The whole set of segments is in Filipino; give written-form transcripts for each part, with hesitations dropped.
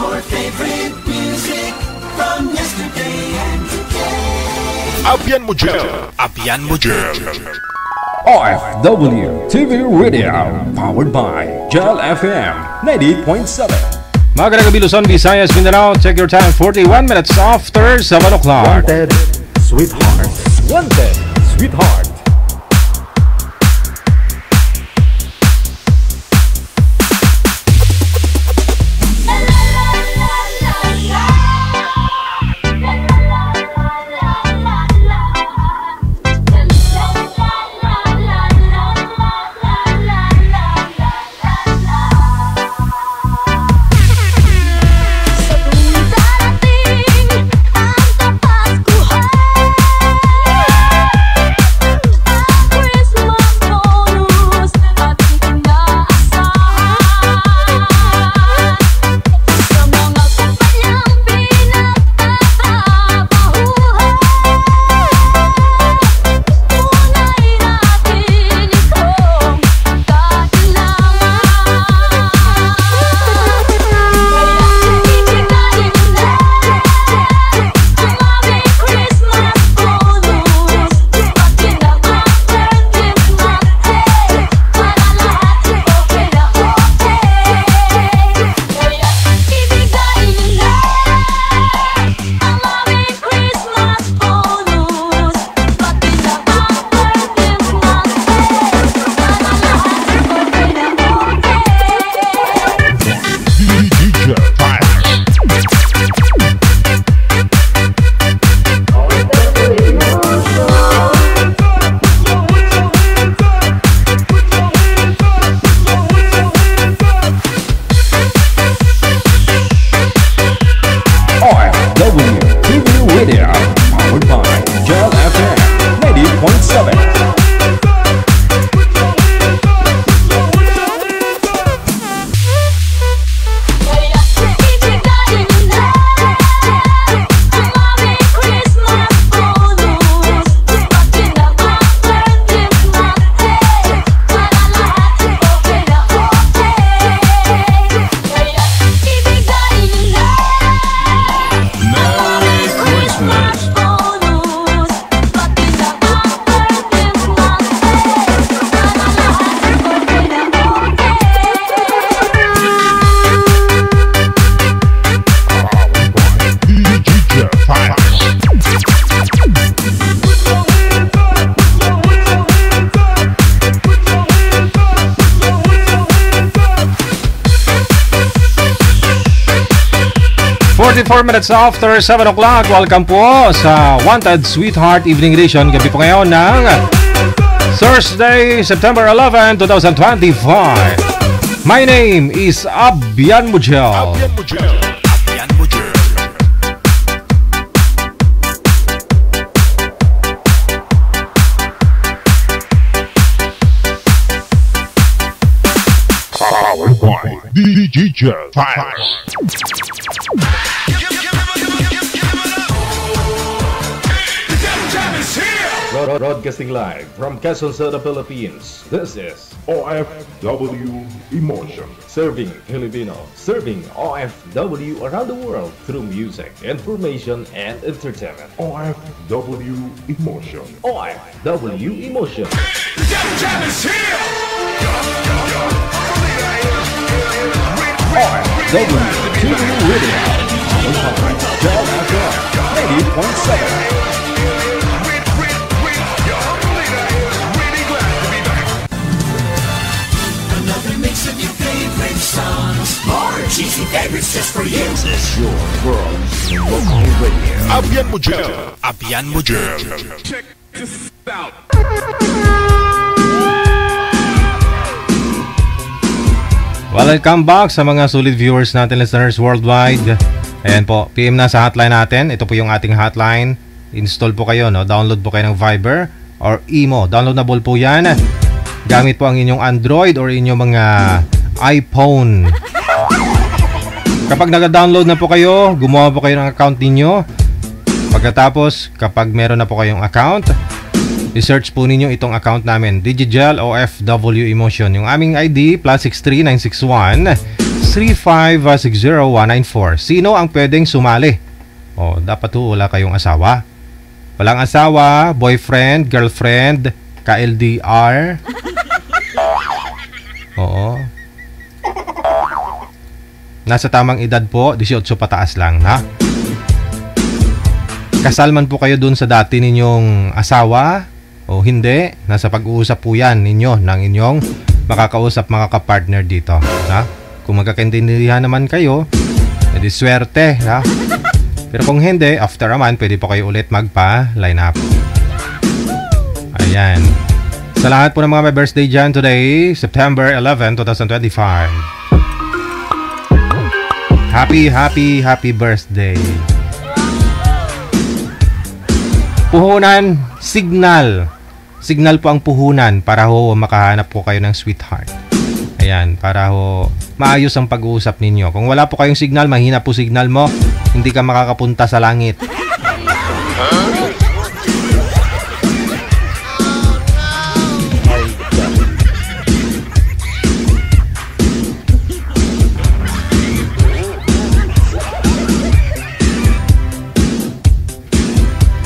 Your favorite music from yesterday and today. Abyan mo dyan. Abyan mo dyan. OFW TV Radio, powered by Gel FM 90.7. Magandang gabi Luzon, Visayas, Mindanao. Check your time, 41 minutes after 7 o'clock. Wanted, sweetheart. Wanted, sweetheart. Minutes after 7 o'clock. Welcome po sa Wanted Sweetheart Evening Edition. Gabi po ngayon ng Thursday, September 11, 2025. My name is Abyan Mujel. Abyan mo dyan. Abyan mo dyan. Powered by DJ Gel Fires. Broadcasting live from Quezon City, Philippines. This is OFW Emotion. Serving Filipino, serving OFW around the world through music, information, and entertainment. OFW Emotion. OFW Emotion. OFW TV Radio, powered by Gel FM 90.7. More cheesy favorites just for you. This is your world local radio. Abyan mo dyan. Abyan mo dyan. Check this out. Welcome back sa mga solid viewers natin, listeners worldwide. Ayan po, PM na sa hotline natin. Ito po yung ating hotline. Install po kayo, no? Download po kayo ng Viber or Imo. Downloadable po yan. Gamit po ang inyong Android or inyong mga iPhone. Kapag nag-download na po kayo, gumawa po kayo ng account ninyo. Pagkatapos, kapag meron na po kayong account, i-search po ninyo itong account namin, DigiGel OFW Emotion. Yung aming ID, +63961 0917-635-60194. Sino ang pwedeng sumali? O, dapat wala kayong asawa. Walang asawa, boyfriend, girlfriend, ka-LDR. Oo. Nasa tamang edad po, 18 pataas lang, ha? Kasal man po kayo dun sa dati ninyong asawa o hindi, nasa pag-uusap po yan ninyo ng inyong makakausap, makakapartner dito, ha? Kung magkakaintindihan naman kayo, edi swerte, ha? Pero kung hindi, after a month, pwede po kayo ulit magpa-line up. Ayan. Sa lahat po ng mga may birthday dyan today, September 11, 2025. Happy birthday. Puhunan, signal. Signal po ang puhunan para ho makahanap po kayo ng sweetheart. Ayan, para ho maayos ang pag-uusap ninyo. Kung wala po kayong signal, mahina po signal mo, hindi ka makakapunta sa langit.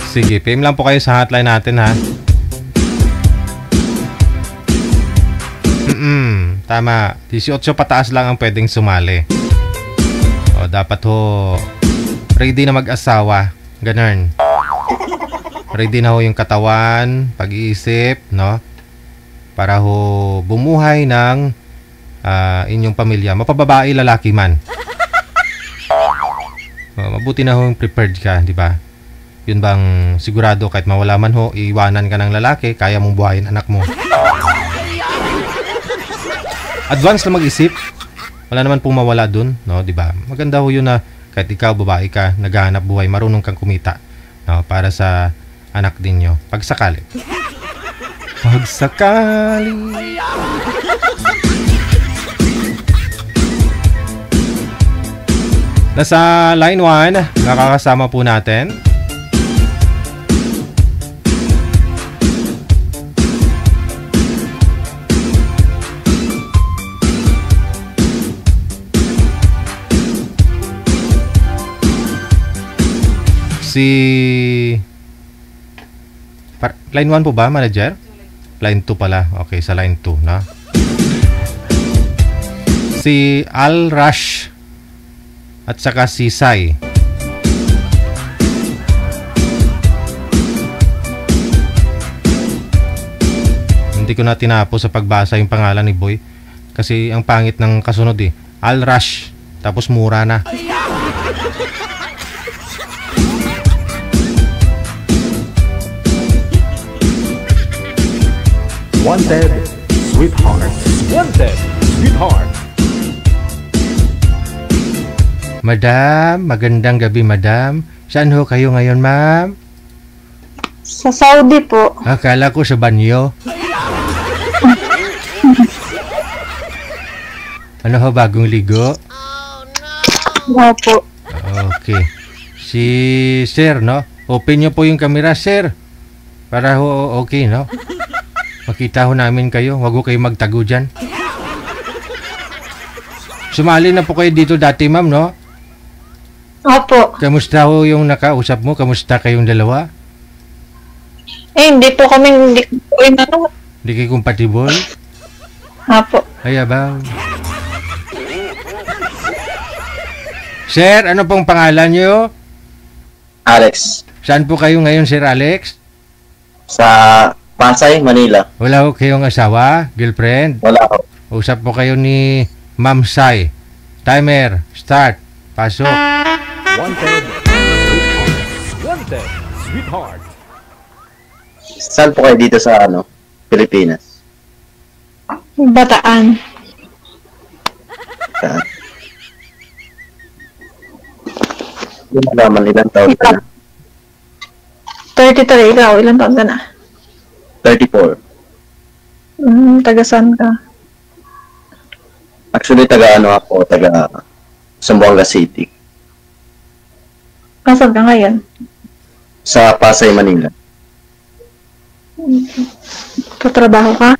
Sige, PM lang po kayo sa hotline natin, ha? Tama. 18 pataas lang ang pwedeng sumali. O, dapat ho ready na mag-asawa. Ganun. Ready na ho yung katawan, pag-iisip, no? Para ho bumuhay ng inyong pamilya. Mapababae, lalaki man. O, mabuti na ho yung prepared ka, di ba? Yun bang sigurado kahit mawala man ho, iiwanan ka ng lalaki, kaya mong buhayin anak mo. Advance na mag-isip. Wala naman pong mawala dun, no, di ba? Maganda ho yun na kahit ikaw babae ka, naghahanap buhay, marunong kang kumita, no, para sa anak ninyo. Pagsakali. Pagsakali. Nasa line 1, nakakasama po natin si line 1 po ba, manager? Line 2 pala. Okay, sa line 2, no? Si Al Rush at saka si Sai. Hindi ko na tinapos sa pagbasa yung pangalan ni Boy kasi ang pangit ng kasunod eh. Al Rush, tapos mura na. Wanted, sweetheart. Wanted, sweetheart. Madam, magandang gabi, madam. Saan ho kayo ngayon, ma'am? Sa Saudi po. Akala ko sa banyo. Ano ho, bagong ligo? Opo. Okay. Si sir, no? Open nyo po yung camera, sir. Para ho, okay, no? Makita ho namin kayo. Huwag ho kayo magtago dyan. Sumali na po kayo dito dati, ma'am, no? Opo. Kamusta ho yung nakausap mo? Kamusta kayong dalawa? Hindi po kami, Hindi kayo compatible? Opo. Ay, abaw. Sir, ano pong pangalan nyo? Alex, Saan po kayo ngayon, Sir Alex? sa Pasay, Manila. Wala ho kayong asawa, girlfriend? Wala ako. Usap po kayo ni Ma'am Sai. Timer, start. Pasok. Wanted, sweetheart. Wanted, sweetheart. Saan po kayo dito sa Pilipinas? Bataan. Saan? Hindi mo naman ilang taon ka na? 33, ikaw, ilang taon ka na? 34. Taga saan ka? Actually, taga Zamboanga City. Nasaan ka ngayon? Sa Pasay, Manila. Patrabaho ka?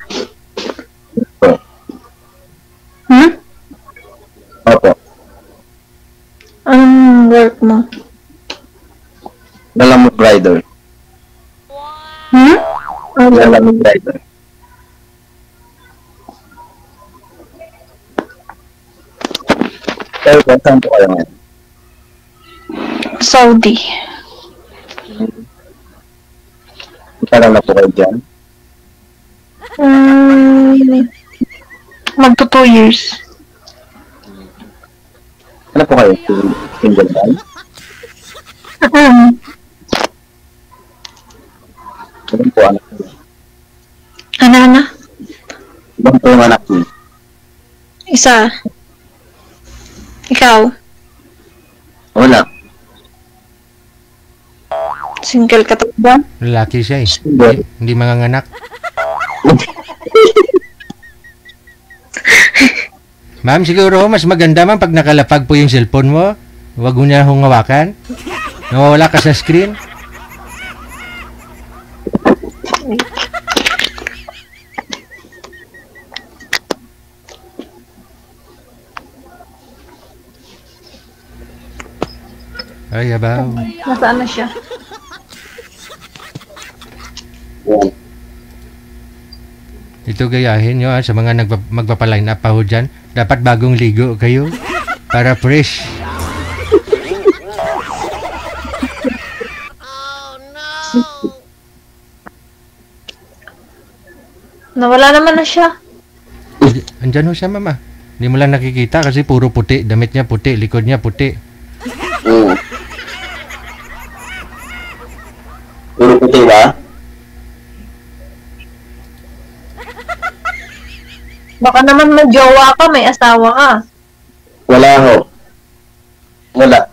So, Opo. Anong work mo? Lalamove rider. Hmm? Lalamove rider. Pero saan po kayo ngayon? Saudi. Parang na po kayo dyan? Magto 2 years. Ano po kayo? Single man? Ano po anak niyo? Ano? Ibang po yung anak niyo? Isa. Ikaw? Wala. Single ka ba? Lalaki siya eh. Single. Hindi manganganak. Ma'am, siguro mas maganda man pag nakalapag po yung cellphone mo. Huwag mo niya akong hawakan. Nawawala ka sa screen. Ay, abaw. Nasaan na siya? Yan. Ito gayahin nyo sa mga magpapaline up pa ho dyan. Dapat bagong ligo kayo para fresh. Nawala naman na siya. Andyan ho siya, mama. Hindi mo lang nakikita kasi puro puti. Damit niya puti, likod niya puti. Puro puti ba? Baka naman may jowa ka, may asawa ka. Wala ho. Wala.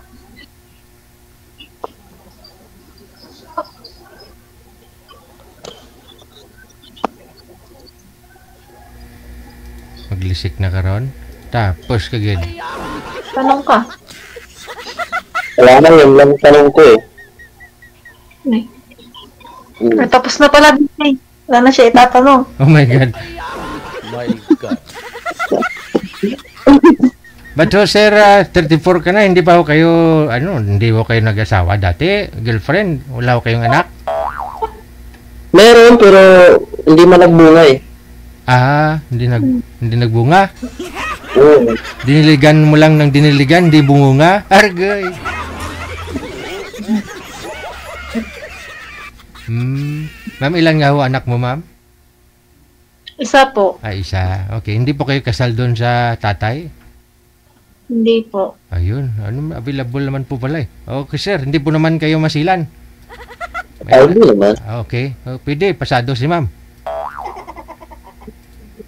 Maglisik na karon. Tapos kagad. Tanong ka. Wala na, yun lang tanong ko eh. Ay. Tapos na pala din eh. Wala na siya itatanong. Oh my God. My God. But ho, sir, 34 ka na, hindi pa ho kayo, hindi ho kayo nag-asawa dati? Girlfriend? Wala ho kayong anak? Meron, pero hindi man nagbunga eh. Ah, hindi nagbunga? Oo. Diniligan mo lang ng diniligan, hindi bungunga? Argay! Ma'am, ilan nga ho anak mo, ma'am? Isa po. Ah, isa. Okay, hindi po kayo kasal doon sa tatay? Hindi po. Ayun, available naman po pala eh. Okay, sir, hindi po naman kayo masilan. Ay, hindi naman. Okay, pwede, pasado si ma'am.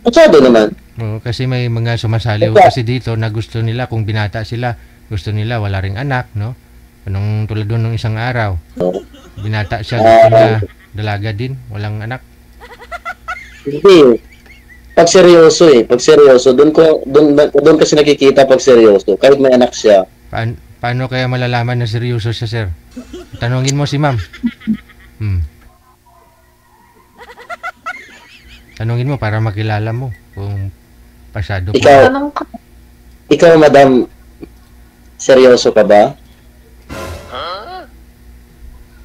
Masyado naman. Kasi may mga sumasali kasi dito na gusto nila kung binata sila, gusto nila wala ring anak, no? Anong tulad doon ng isang araw. Binata siya, gusto niya dalaga din, walang anak. Hindi. Pag seryoso eh. Pag seryoso, doon kasi nakikita pag seryoso. Kahit may anak siya. Paano kaya malalaman na seryoso siya, sir? Tanungin mo si ma'am. Tanungin mo para makilala mo kung pasado pa. Tanong ka. Ikaw, madam, seryoso ka ba?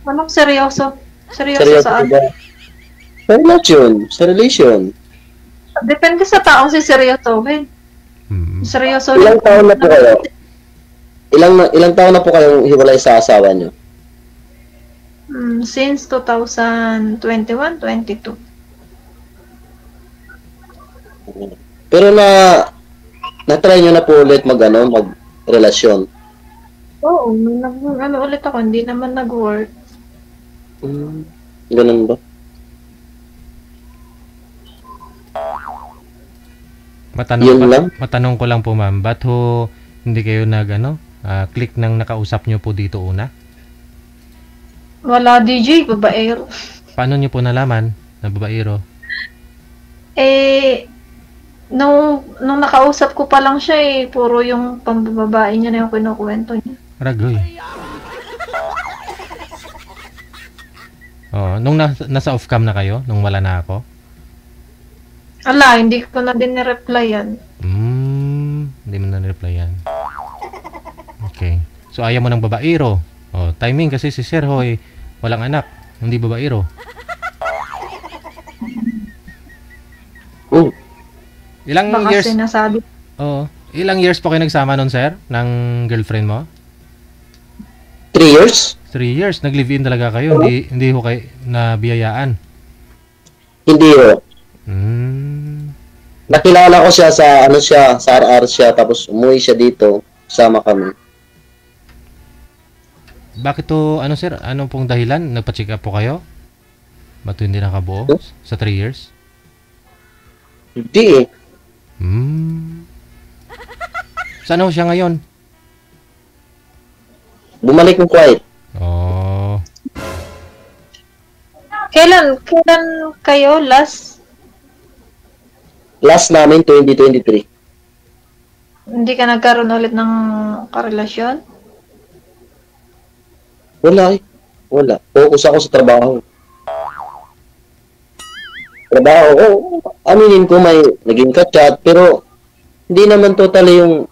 Anong seryoso? Seryoso Seryoso ka saan? ba? Sa relasyon. Sa relation. Depende sa taong si seryoso. Seryoso Ilang taon na po kayo? Ilang taon na po kayong hiwalay sa asawa nyo? Since 2021, 22. Pero na-try nyo na po ulit mag-relasyon. Oo, ulit ako. Hindi naman nag-work. Ganun ba? Matanong ko lang po, ma'am, ba't ho hindi kayo click nang nakausap nyo po dito una? Wala, DJ, babaero. Paano nyo po nalaman na babaero? Nung nakausap ko pa lang siya puro yung pambababae niya na yung kinukwento niya. Ragoy. Nung nasa off-cam na kayo, nung wala na ako? Ala, hindi ko na din ni-reply yan. Hindi mo na replyan. Okay. So, ayaw mo ng babaero. Timing kasi si Sir Hoy, walang anak. Hindi babaero. Ilang Baka years? sinasabi. Ilang years po kayo nagsama nun, Sir? Ng girlfriend mo? 3 years? 3 years. Nag-live-in talaga kayo. Hindi ho kayo nabiyayaan. Hindi ho. Nakilala ko siya sa sa RR siya, tapos umuwi siya dito, sama kami. Bakit to, Sir? Anong pong dahilan? Nagpa-check up po kayo? Ba't hindi nakabuo sa 3 years? Hindi eh. Saan ho siya ngayon? Bumalik ng Kuwait. Kailan kayo last? Last namin, 2023. Hindi ka nagkaroon ulit ng karelasyon? Wala eh. Wala. Focus ako sa trabaho. Aminin ko may naging ka-chat, pero hindi naman totally yung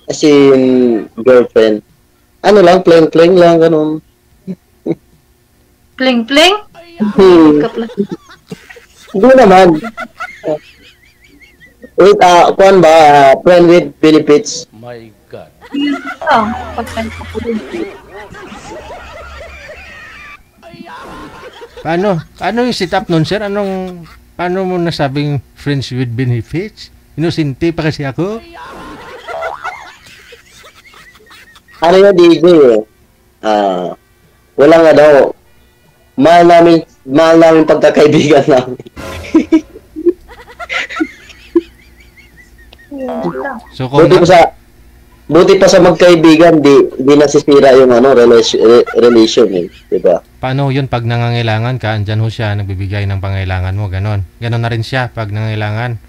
as in girlfriend. Ano lang, plain lang, ganun. Pling-pling? Hindi naman. Wait, kuan ba? Friend with benefits. My God. Paano yung setup nun, Sir? Paano mo nasabing friends with benefits? Inosente pa kasi ako. Ano yung DJ eh? Wala nga daw. Mahal namin pagkakaibigan namin. So, kung buti pa sa magkaibigan, di nasisira yung relation eh, di ba? Paano yun pag nangangailangan ka, andyan ho siya, nagbibigay ng pangailangan mo, ganon. Ganon na rin siya pag nangangailangan.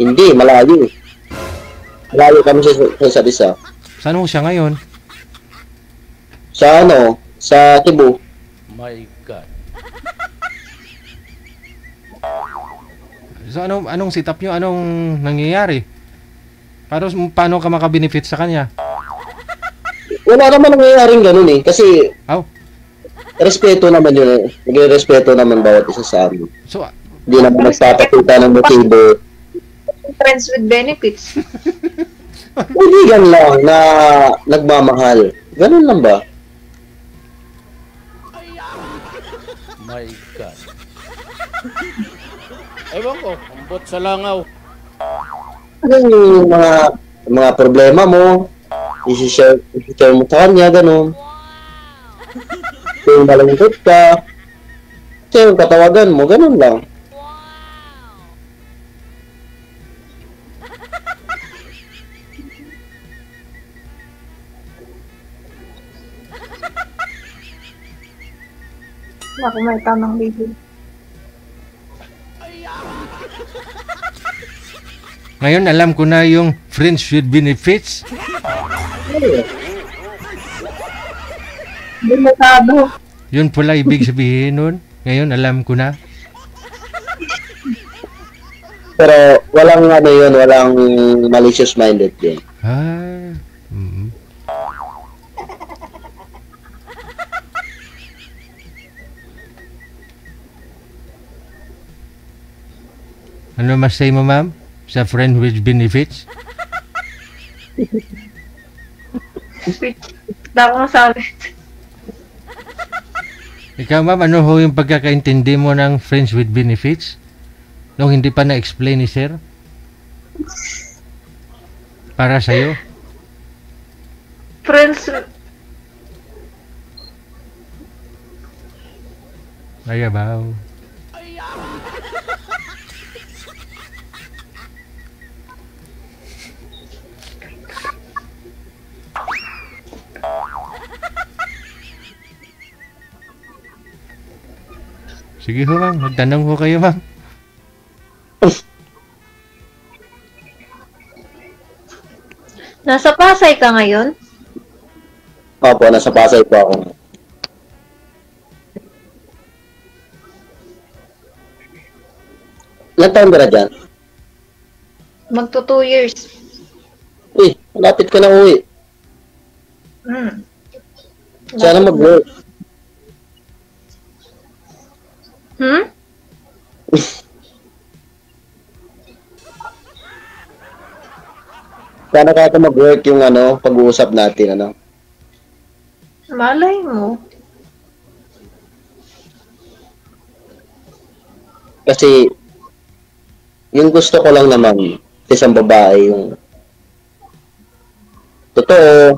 Hindi, malayo eh. Malayo kami sa isa't isa. Saan ho siya ngayon? Sa Cebu. My God. So, anong setup nyo? Anong nangyayari? Paano ka makabenefit sa kanya? Wala naman nangyayaring ganun eh. Kasi, respeto naman yun eh. Nagre-respeto naman bawat isa sa amin. So, hindi naman nagpapakita ng motibo. Friends with benefits. Kaibigan lang na nagmamahal. Ganun lang ba? My God. Ewan ko, ambot sa langaw. Ano yung mga problema mo, i-share mo sa kanya, gano'n. Kung malungkot ka, yung katawagan mo, gano'n lang. Ako may tamang baby. ngayon alam ko na yung friends with benefits. Delikado. Yun pala ibig sabihin nun. Ngayon alam ko na. Pero walang walang malicious minded din. Ano mas say mo, ma'am? Sa friend with benefits? Wala akong masabi. Ikaw, ma'am, ano ho yung pagkakaintindi mo ng friends with benefits? Nung hindi pa na-explain ni sir? Para sa'yo? Friends... Ayabaw. Sige ho, ma'am. Magtanong ho kayo, ma'am. Nasa Pasay ka ngayon? Opo, nasa Pasay po ako. Ilan taon ka na dyan? Magto 2 years. Uy, malapit ka na uwi. Hmm. Sana mag-work. Hmm? Sana kaya mag-work yung pag-uusap natin, Malay mo. Kasi, yung gusto ko lang naman, isang babae yung totoo,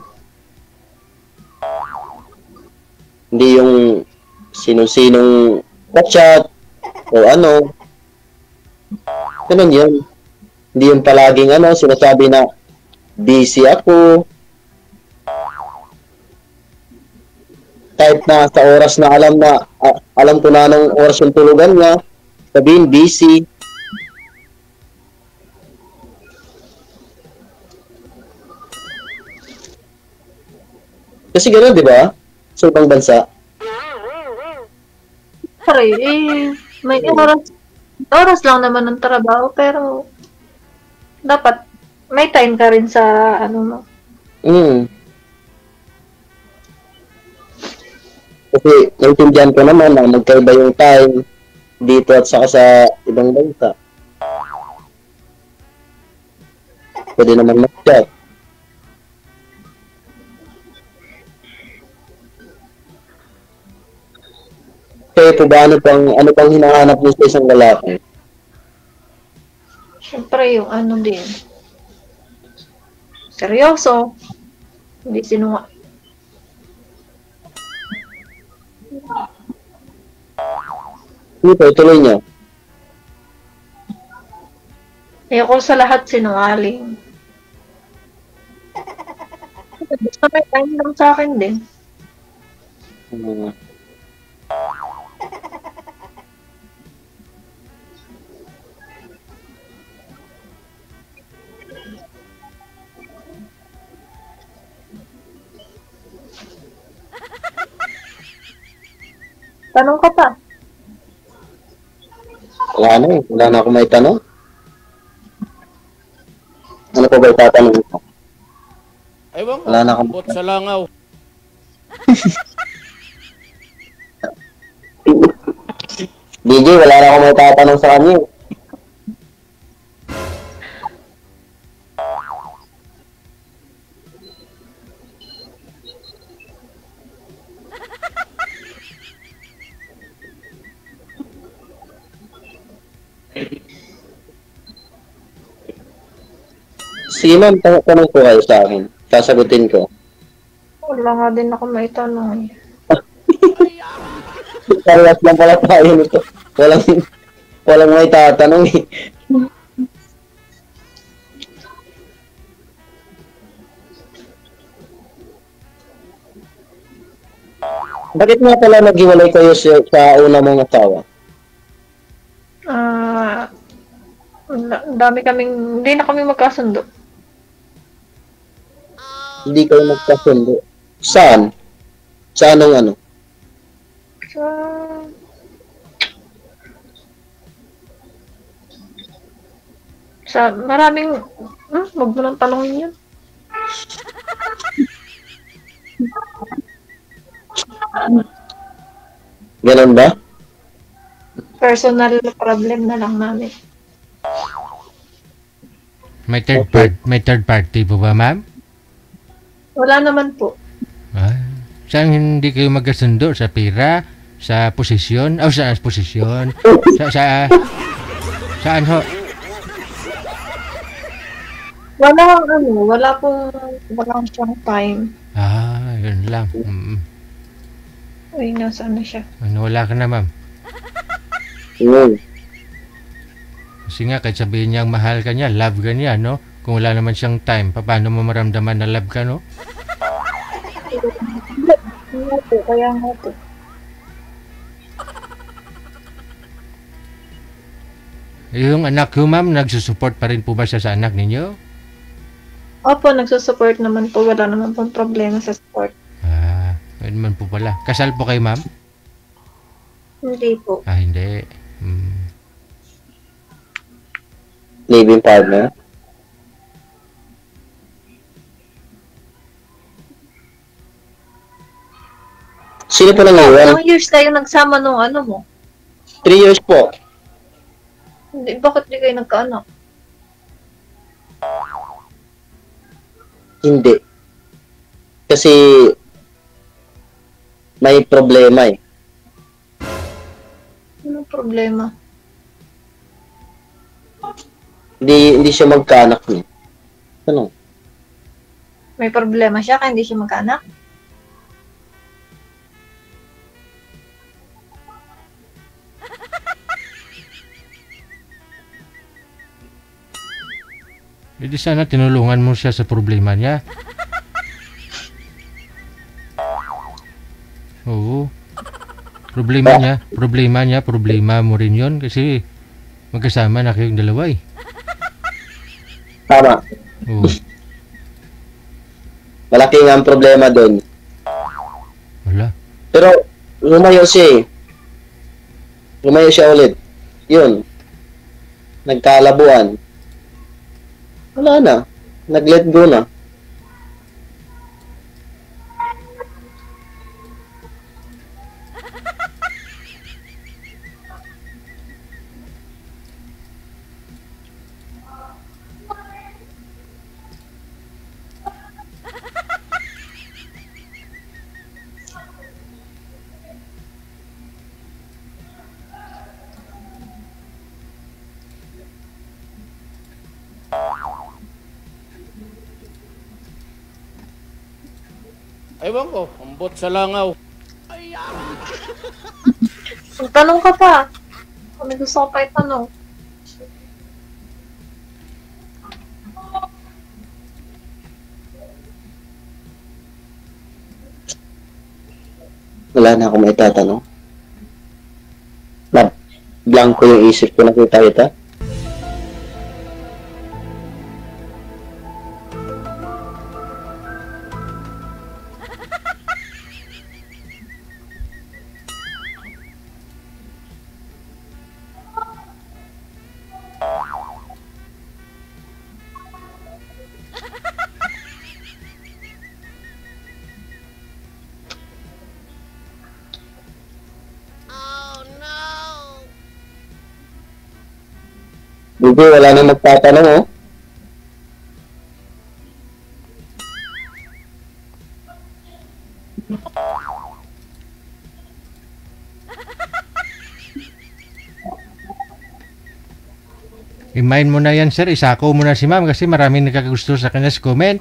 hindi yung sinong-sinong chat o ganun yun. Hindi yung palaging sinasabi na busy ako. Kahit na sa oras na alam ko na anong oras yung tulugan niya, sabihin busy. Kasi gano'n, di ba? Sa ibang bansa. Pare, may oras lang naman ng trabaho, pero dapat may time ka rin sa mo. Kasi naintindihan ko naman na magkaiba yung time dito at saka sa ibang bansa. Pwede naman mag-chat. Kaya po ba ano pang hinahanap niyo sa isang lalaki? Siyempre, yung din. Seryoso. Hindi sinunga. Hindi po, ituloy niyo. Ayoko sa lahat sinungaling. Basta may time lang sa akin din. Tanong ka pa. Wala na akong may tanong. Ano pa ba itatanong ko? Ewan ko, Wala na akong- ambot sa langaw. DJ, wala na akong may tatanong sa kanya. Sige ma'am, tanong po kayo sa akin. Sasagutin ko. Wala nga din ako may tanong. Parehas lang pala tayo nito. Walang may tatanong eh. Bakit nga pala naghiwalay kayo sa una mong asawa? Hindi na kami magkasundo. Hindi kayo magkasundo. Saan? Sa anong Sa maraming, wag mo nang tanongin yun. Ganun ba? Personal problem na lang namin. May third party po ba, ma'am? Wala naman po. Saan hindi kayo magkasundo? Sa pira? Sa posisyon? Sa posisyon? Saan ho? Walang siyang time. Yun lang. Uy, nasaan na siya? Wala ka na, ma'am. Kasi nga, kahit sabihin niyang mahal ka niya, love ka niya, no? Kung wala naman siyang time, paano mo maramdaman na love ka, no? Kaya nga po. Yung anak ko, ma'am, nagsusupport pa rin po ba siya sa anak ninyo? Opo, nagsusupport naman po. Wala naman pong problema sa support. Yun man po pala. Kasal po kayo, ma'am? Hindi po. Hindi. Living partner? Sino po nangiwan? Ilang years na yung nagsama nung ano mo? 3 years po. Hindi, bakit di kayo nagkaanak? Hindi. Kasi may problema eh. Anong problema? Hindi siya magkaanak niya. Ano? May problema siya kaya hindi siya magkaanak? Hindi sana tinulungan mo siya sa problema niya. Oo. Problema mo rin yun kasi magkasama na kayong dalawa eh. Tama. Oo. Malaki nga ang problema doon. Wala. Pero lumayo siya eh. Lumayo siya ulit. Yun. Nagkalabuan. Wala na. Nag-let go na. Ewan ko, ambot sa langaw. Magtanong ka pa. Kami gusto ko pa itanong. Wala na akong maitatanong. Blanco yung isip ko, nakita kita. Hindi, wala nang magtatanong oh. I-mind mo na yan, sir. Isako mo na si ma'am kasi maraming nagkagusto sa kanya sa comment.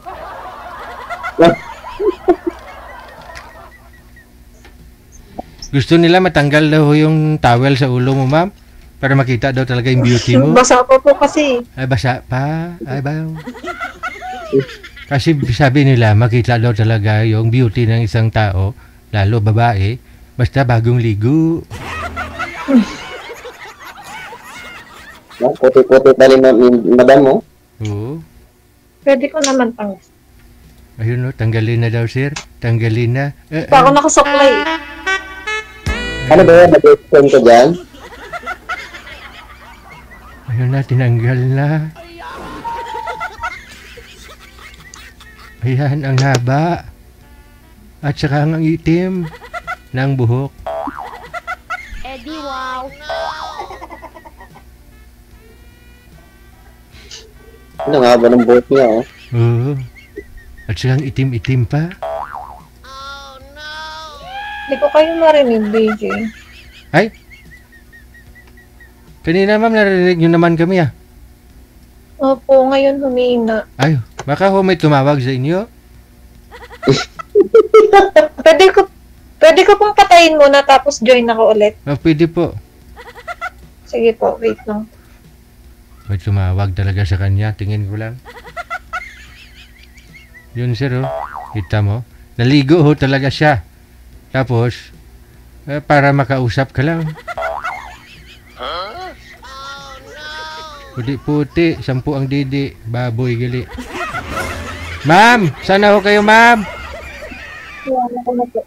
Gusto nila matanggal daw yung towel sa ulo mo, ma'am. Para makita daw talaga yung beauty mo. Basa pa po kasi. Ay, basa pa. Ay, bayaw. Kasi sabi nila, makita daw talaga yung beauty ng isang tao, lalo babae, basta bagong ligo. Puti-puti pa rin madam mo. Oo. Pwede ko naman tanggal. Ayun no, tanggalin na daw, sir. Tanggalin na. Pa ako nakasaklay. Ano ba yan? Nag-explain ka dyan? Ayun na, tinanggal na. Ayan, ang haba. At saka ang itim ng buhok. Eddie, wow. Ano nga ba ng buhok niya oh? Oo. At saka ang itim-itim pa. Hindi ko kayo marinig, DJ. Ay! Kanina ma'am, narinig nyo naman kami ah. Opo, ngayon humina. Ay, baka ho may tumawag sa inyo. Pwede ko pong patayin muna tapos join ako ulit. Oh, pwede po. Sige po, wait lang. May tumawag talaga sa kanya, tingin ko lang. Yun sir oh, kita mo. Naligo ho talaga siya. Tapos, para makausap ka lang. Puti-puti, 10 ang didi, baboy gali. Ma'am, sana ho kayo ma'am. Wala ko na po.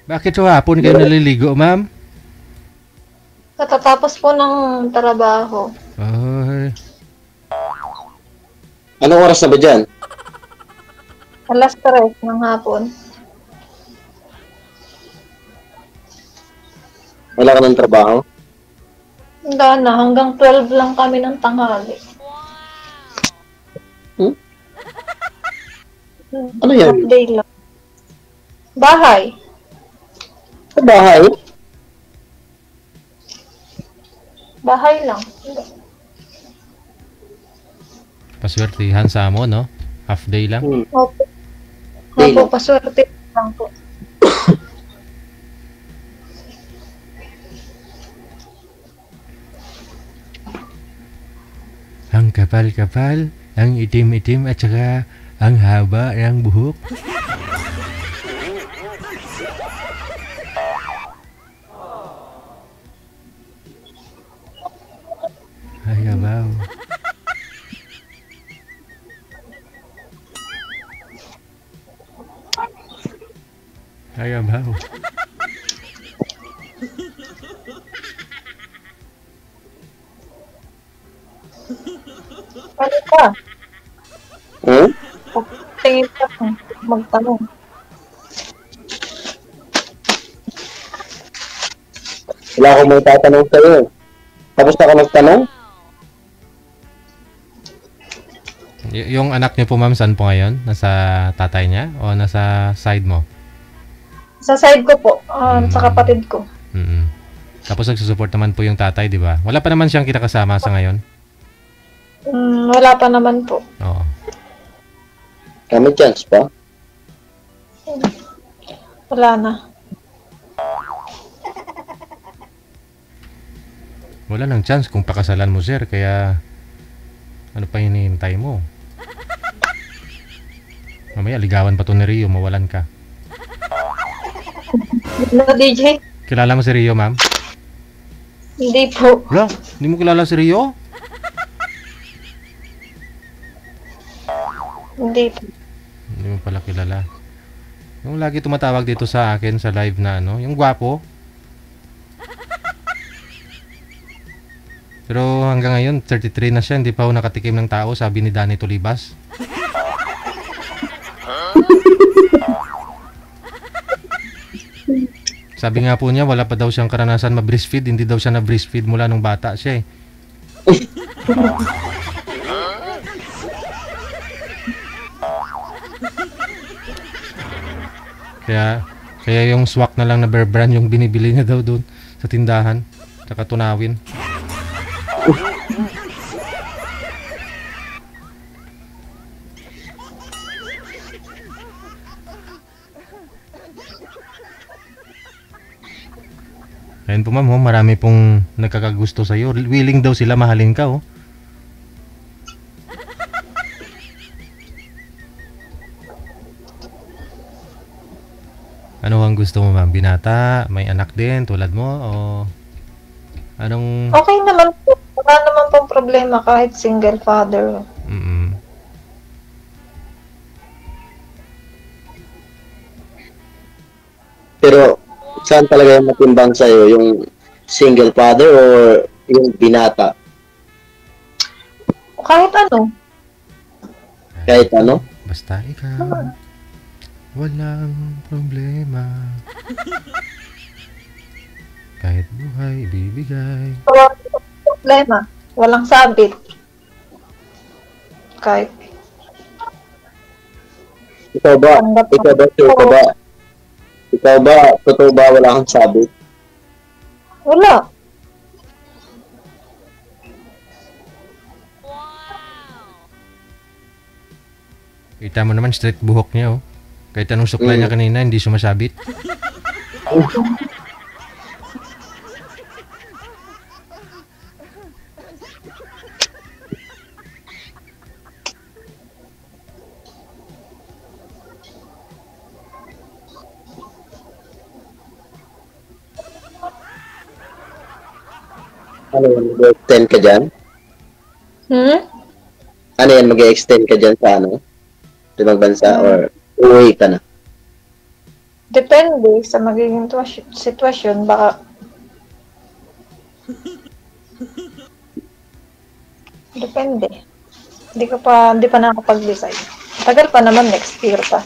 Bakit so hapon kayo naliligo ma'am? Kakatapos po ng trabaho. Ay, Anong oras na ba dyan? Alas 3 ng hapon. Wala ka ng trabaho? Wala na, hanggang 12 lang kami ng tanghali. Ano yan? Half day lang. Bahay. Sa bahay? Bahay lang. Paswertihan sa amo, no? Half day lang. Opo. Day Opo, lang. paswerte lang po. ang kapal-kapal, ang itim-itim at saka ang haba ng buhok. Ay, abaw. Ay, abaw. Ano ka? Hmm? Tingin ka kung magtanong. Wala akong may tatanong sa'yo. Tapos na ka magtanong? Yung anak niyo po, ma'am, saan po ngayon? Nasa tatay niya o nasa side mo? Sa side ko po, sa kapatid ko. Mm. Tapos nagsusupport naman po yung tatay, di ba? Wala pa naman siyang kinakasama sa ngayon? Wala pa naman po. Oo. Kami chance pa? Wala na. Wala nang chance kung pakasalan mo, sir. Kaya, ano pa hinihintay mo? Mamaya, ligawan pa to ni Rio, mawalan ka. No, DJ? Kilala mo si Rio, ma'am? Hindi po. Wala, hindi mo kilala si Rio? Hindi po. Hindi mo pala kilala. Yung lagi tumatawag dito sa akin sa live na ano, yung gwapo. Pero hanggang ngayon, 33 na siya, hindi pa ako nakatikim ng tao, sabi ni Danny Tulibas. Sabi nga po niya, wala pa daw siyang karanasan ma-breastfeed, hindi daw siya na-breastfeed mula nung bata siya eh. Kaya yung swak na lang na Bear Brand yung binibili niya daw doon sa tindahan, saka tunawin. Ayun po, ma'am, marami pong nagkakagusto sa'yo. Willing daw sila mahalin ka, oh. Ano ang gusto mo, ma'am? Binata? May anak din tulad mo? O anong... Okay naman po. Wala naman pong problema kahit single father. Pero, saan talaga yung matimbang sa'yo? Yung single father or yung binata? Kahit ano. Kahit ano? Basta ikaw. Walang problema. Kahit buhay, ibibigay. Walang problema. Walang sabit. Kahit. Ikaw ba, totoo ba wala kang sabit? Wala. Kita mo naman, straight buhok niya, oh. Kahit anong suklay niya kanina, hindi sumasabit. Ano yan, mag-extend ka dyan? Ano yan, mag-extend ka dyan sa ano? Sa ibang bansa or uuwi ka na? Depende sa magiging sitwasyon. Baka Depende. Hindi pa nakapag-decide. Tagal pa naman, next year pa.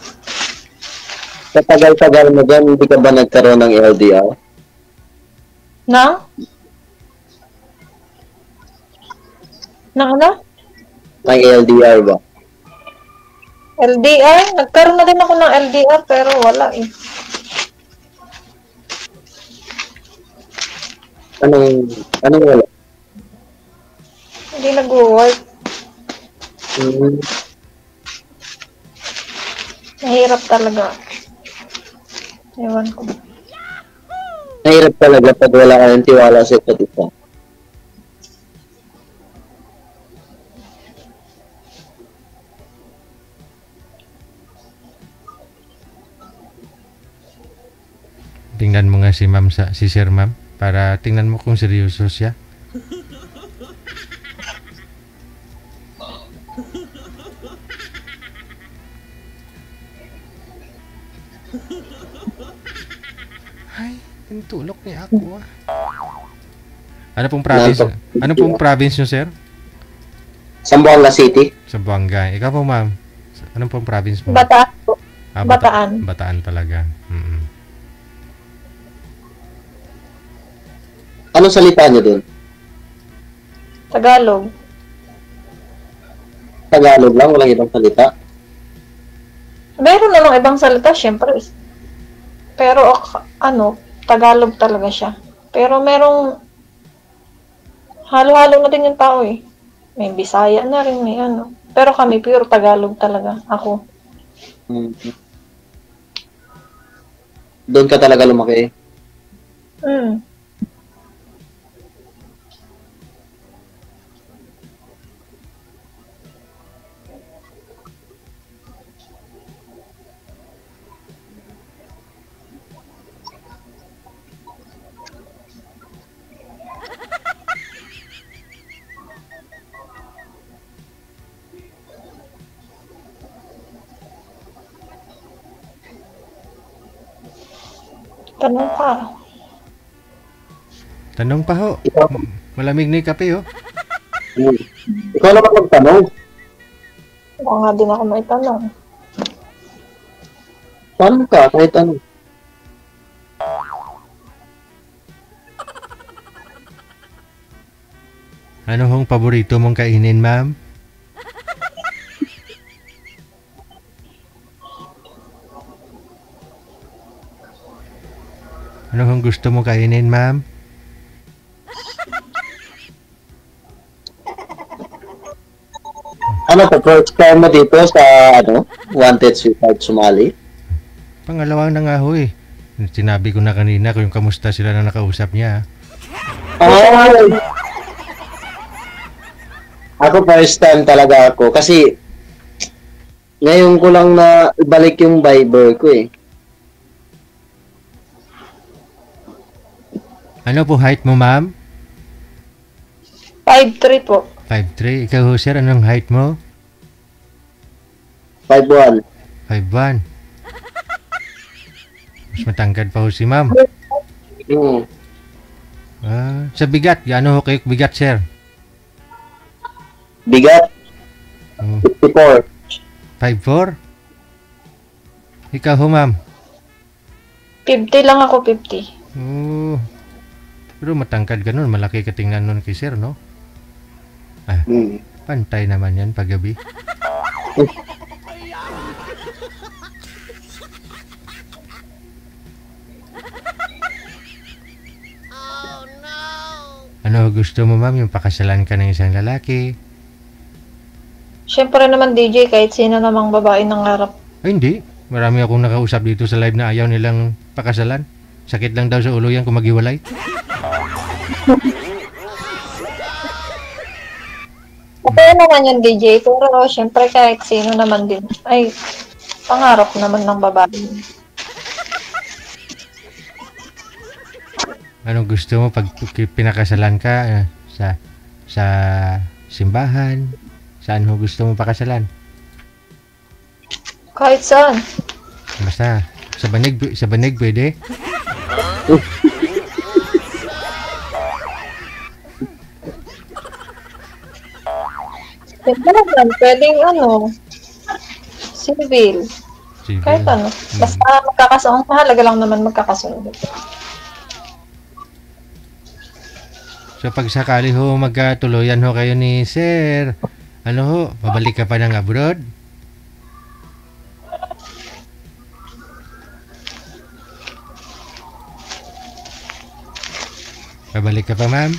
Sa tagal-tagal mo dyan, hindi ka ba nagkaroon ng LDR? Nang ano? Ng LDR ba? LDR? Nagkaroon na din ako ng LDR pero wala eh. Anong wala? Hindi nag-work. Mahirap talaga. Ewan ko. Mahirap talaga pag wala ka ng tiwala sa isa't isa. Tingnan mo nga si Sir Ma'am para tingnan mo kung seryoso siya. Ay, yung tulok ni ako. Ano pong province? Ano pong province nyo, sir? Zamboanga City. Zamboanga. Ikaw po, ma'am. Anong pong province mo? Bataan po. Bataan. Bataan talaga. Mm-mm. Anong salita niyo dun? Tagalog. Tagalog lang, walang ibang salita? Meron namang ibang salita, syempre. Pero, Tagalog talaga siya. Pero merong halo-halo na din yung tao eh. May Bisaya na rin, may ano. Pero kami, pure Tagalog talaga. Ako. Doon ka talaga lumaki? Tanong pa. Tanong pa ho. Malamig na yung kape ho. Ikaw naman magtanong. Baka nga din ako may tanong. Tanong ka, kahit ano. Ano hong paborito mong kainin, ma'am? Ano hong gusto mong kainin, ma'am? Ano pa, first time mo dito sa, Wanted Sweetheart Somali? Pangalawang na nga ho eh. Sinabi ko na kanina kung kamusta sila na nakausap niya. Ako first time talaga ako. Kasi, ngayon ko lang na ibalik yung Viber ko eh. Ano po height mo, ma'am? 5'3" po. 5'3". Ikaw ho, sir, anong height mo? 5'1". 5'1". Mas matangkad pa ho si ma'am. Sa bigat, gaano ho kayo bigat, sir? Bigat? 54. 5'4"? Ikaw ho, ma'am? 50 lang ako, 50. Pero matangkad ka nun, malaki ka tingnan nun kay sir, no? Pantay naman yan paggabi. Ano gusto mo, ma'am? Yung pakasalan ka ng isang lalaki? Siyempre naman, DJ, kahit sino namang babae nangarap. Ay, hindi. Marami akong nakausap dito sa live na ayaw nilang pakasalan. Sakit lang daw sa ulo yan kung maghiwalay. Okay naman yun, DJ. Pero siyempre kahit sino naman din. Ay, pangarap naman ng babae. Anong gusto mo pag pinakasalan ka sa simbahan? Saan mo gusto mo pakasalan? Kahit saan. Basta sa banig pwede? Hindi naman, pwedeng civil. Sige. Kahit ano. Basta magkakasunod. Mahalaga lang naman magkakasunod. So pag sakali ho magkatuluyan ho kayo ni Sir, ano ho, babalik ka pa ng abroad? Babalik ka pa, ma'am?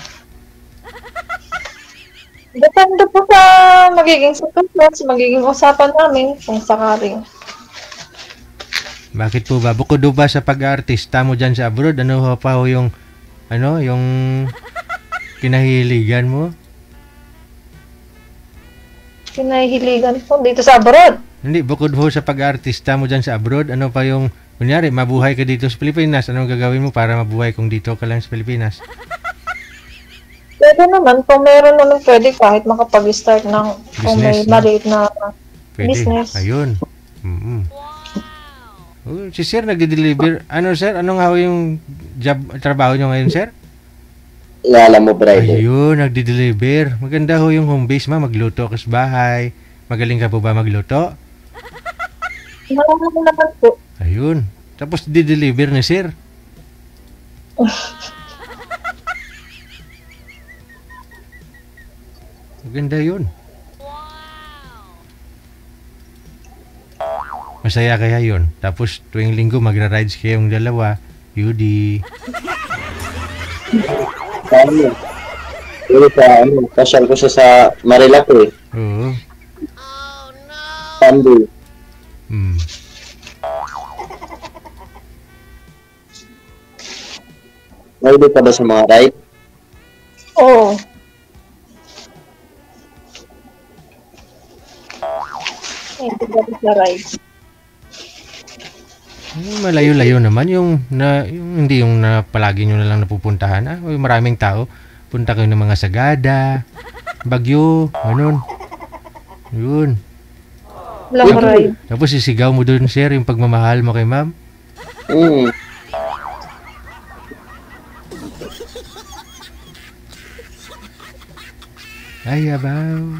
Depende po sa magiging sitwasyon, magiging usapan namin kung sakaling. Bakit po ba? Bukod ho ba sa pag-artista mo dyan sa abroad, ano ho pa ho yung, yung kinahiligan mo? Kinahiligan po dito sa abroad. Hindi, bukod ho sa pag-artista mo dyan sa abroad, ano pa yung, kunyari, mabuhay ka dito sa Pilipinas, anong gagawin mo para mabuhay kung dito ka lang sa Pilipinas? Pwede naman, kung meron naman pwede kahit makapag-start ng kung may Business, no? maliit na Pwede. business. Ayun. Oh, si Sir nagde-deliver. Ano, Sir? Anong ho yung trabaho nyo ngayon, Sir? Lala mo, brother. Ayun, nagde-deliver. Maganda ho yung home base, ma. Magluto ka sa bahay. Magaling ka po ba magluto? Marami naman po. Ayun. Tapos di-deliver ni Sir. Maganda yun. Masaya kaya yun. Tapos tuwing linggo magra-rides kayong dalawa. Yudi. Pasyal ko siya sa Marilac eh. Oo. Sunday. May ka ba sa mga ride? Oo. Hindi ba sa rides? Malayo-layo naman yung hindi yung na palagi nyo na lang napupuntahan. Yung maraming tao. Punta kayo ng mga Sagada, Bagyo, ganun. Yun. Long ride. Tapos sisigaw mo doon, Sir, yung pagmamahal mo kay ma'am. Ay, abaw.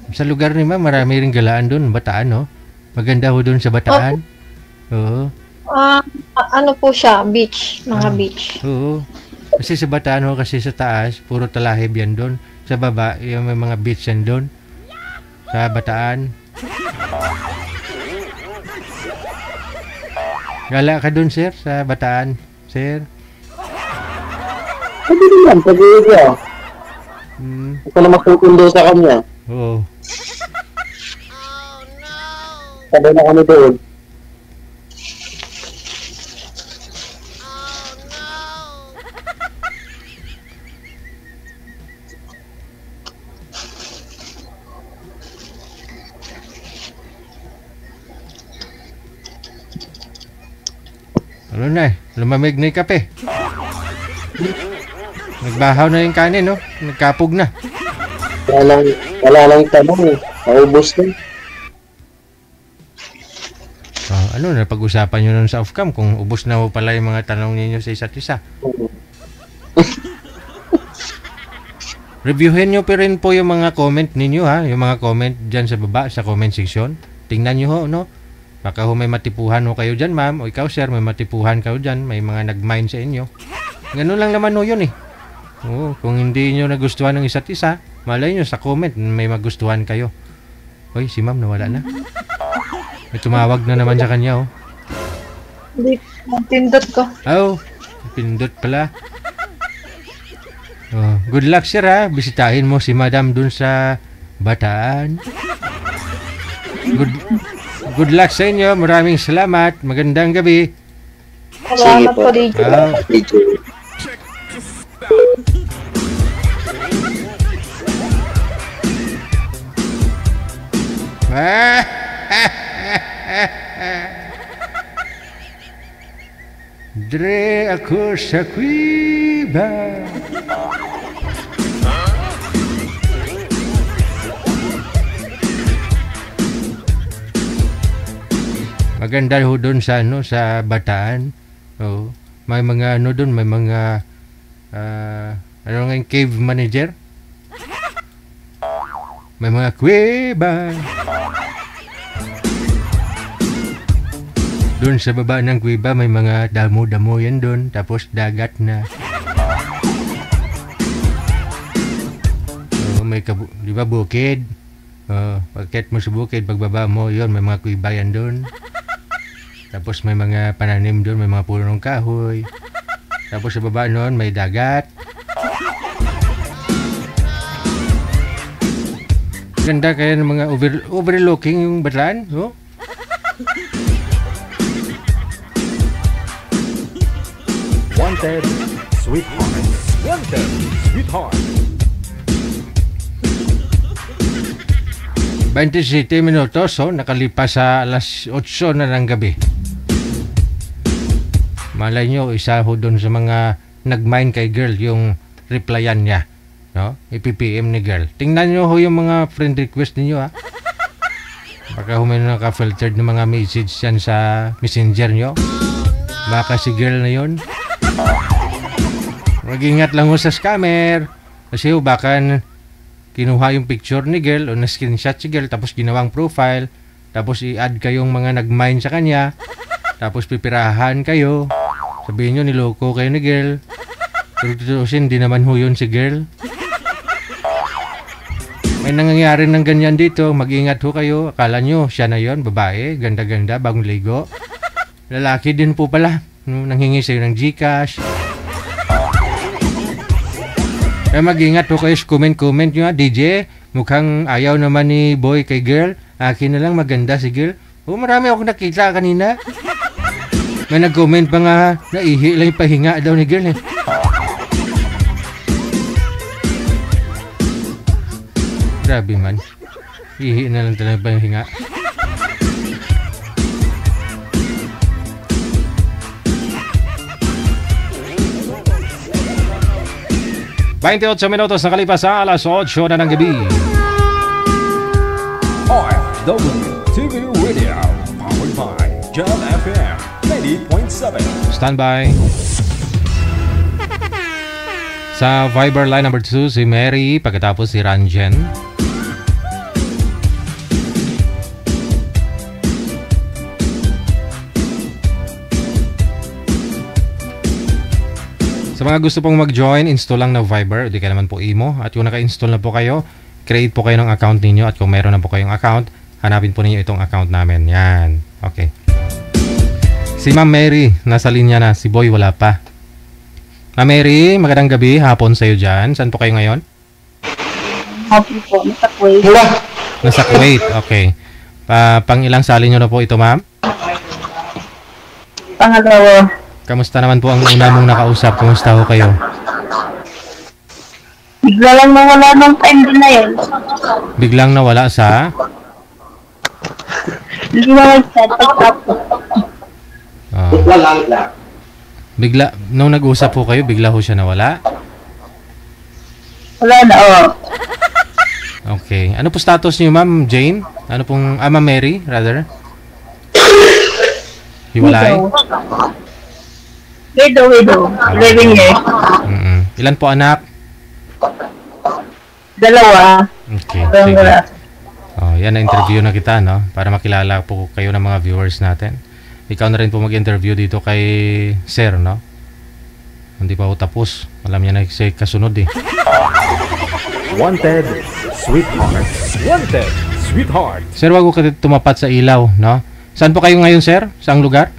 Sa lugar ni ma'am, marami ring galaan doon, Bataan, no? Maganda ho doon sa Bataan. Oo. Ano po siya? Beach. Mga beach. Oo. Kasi sa Bataan ho, kasi sa taas, puro talahib yan doon. Sa baba, yung may mga beach yan doon. Sa Bataan. Gala ka doon, Sir, sa Bataan. Sir? Pwede naman, pag-iig niya. Ako na magkukundo sa kanya. Oo. Sabay na kami doon. Ano na lumamig na yung kape. Nagbahaw na yung kanin, no? Nagkapog na. Wala lang tanong eh. Maubos na. Ano na pag-usapan nyo nun sa off-cam kung ubos na mo pala yung mga tanong ninyo sa isa't isa. Reviewin nyo pa rin po yung mga comment ninyo, ha? Yung mga comment dyan sa baba, sa comment section. Tingnan nyo ho, no? Baka ho may matipuhan ho kayo dyan, ma'am. O ikaw, sir, may matipuhan kayo dyan. May mga nag-mind sa inyo. Ganun lang naman ho yun, eh. Oo, kung hindi nyo nagustuhan ng isa't isa, malay nyo sa comment, may magustuhan kayo. Hoy, si ma'am nawala na. May tumawag na naman sa kanya, oh. Hindi, pindot ko. Oh, pindot pala. Oh, good luck, sir, ha. Bisitahin mo si madam dun sa Bataan. Good luck sa inyo. Maraming salamat. Magandang gabi. Salamat po, DJ. Dre ako sa kuiba. Maganda ho doon sa ano sa Bataan. Oh, may mga ano doon, may mga ano nga yung cave manager? May mga kuweba. Doon sa baba ng kuweba may mga damo-damo yan doon, tapos dagat na. May di ba bukid? Pagkat mo sa bukid, pagbaba mo, yon may mga kuweba yan doon. Tapos may mga pananim doon, may mga punong kahoy. Tapos sa baba noon may dagat. Ganda kaya ng mga overlooking yung Bataan, no? Wanted, Sweetheart. Wanted, Sweetheart. 27 minutos, nakalipas sa alas 8 na ng gabi. Malay nyo, isa ho doon sa mga nag-mine kay girl yung replyan niya. No? I-PPM ni girl. Tingnan nyo ho yung mga friend request ninyo, ha? Baka ho may naka-filtered na mga message yan sa messenger nyo. Baka si girl na yun. Mag-ingat lang ho sa scammer. Kasi ho baka kinuha yung picture ni girl o na-screenshot si girl tapos ginawang profile. Tapos i-add kayong mga nag-mine sa kanya. Tapos pipirahan kayo. Sabihin nyo niloko kayo ni girl. Pero tutusin, di naman ho yun si girl. May nangyayari ng ganyan dito. Mag-ingat ho kayo. Akala nyo siya na yon, babae, ganda-ganda, bagong ligo. Lalaki din po pala. Nanghingi sa'yo ng GCash. Kaya mag-ingat ho kayo sa comment nyo, ha. DJ, mukhang ayaw naman ni boy kay girl. Akin na lang, maganda si girl. Marami akong nakita kanina. May nag-comment pa nga, naihi lang yung pahinga daw ni girl, eh. Grabe man. Ihi na lang talaga pahinga. $28 minutos nakalipas sa alas 8 na ng gabi. OFW TV Radio, powered by Jam FM 90.7. Standby. Sa Viber line number 2, si Mary, pagkatapos si Ranjen. Sa mga gusto pong mag-join, install lang na Viber, hindi ka naman po imo. At kung naka-install na po kayo, create po kayo ng account ninyo. At kung meron na po kayong account, hanapin po ninyo itong account namin. Yan. Okay. Si Ma'am Mary, nasa linya na. Si Boy, wala pa. Ma'am Mary, magandang gabi. Hapon sa'yo dyan. Saan po kayo ngayon? Hapon po. Nasa Kuwait. Nasa Kuwait. Okay. Pang ilang sali nyo na po ito, ma'am? Pangalawa. Kamusta naman po ang una mong nakausap? Kamusta ho kayo? Bigla lang nawala ng time din na yun. Biglang nawala sa? Hindi na nag-chat pagkapos. Bigla, nung nag-usap po kayo, bigla ho siya nawala? Wala na, Okay. Ano po status niyo, Ma'am Jane? Ano pong, Ma'am Mary, rather? Hiwalay? Widow. 11 years. Ilan po anak? 2. Okay, sige. Yan na interview na kita, no? Para makilala po kayo ng mga viewers natin. Ikaw na rin po mag-interview dito kay Sir, no? Hindi pa po tapos. Alam niya na kasi kasunod, eh. Wanted, Sweetheart. Wanted, Sweetheart. Sir, wag ko tumapat sa ilaw, no? Saan po kayo ngayon, Sir? Saang lugar?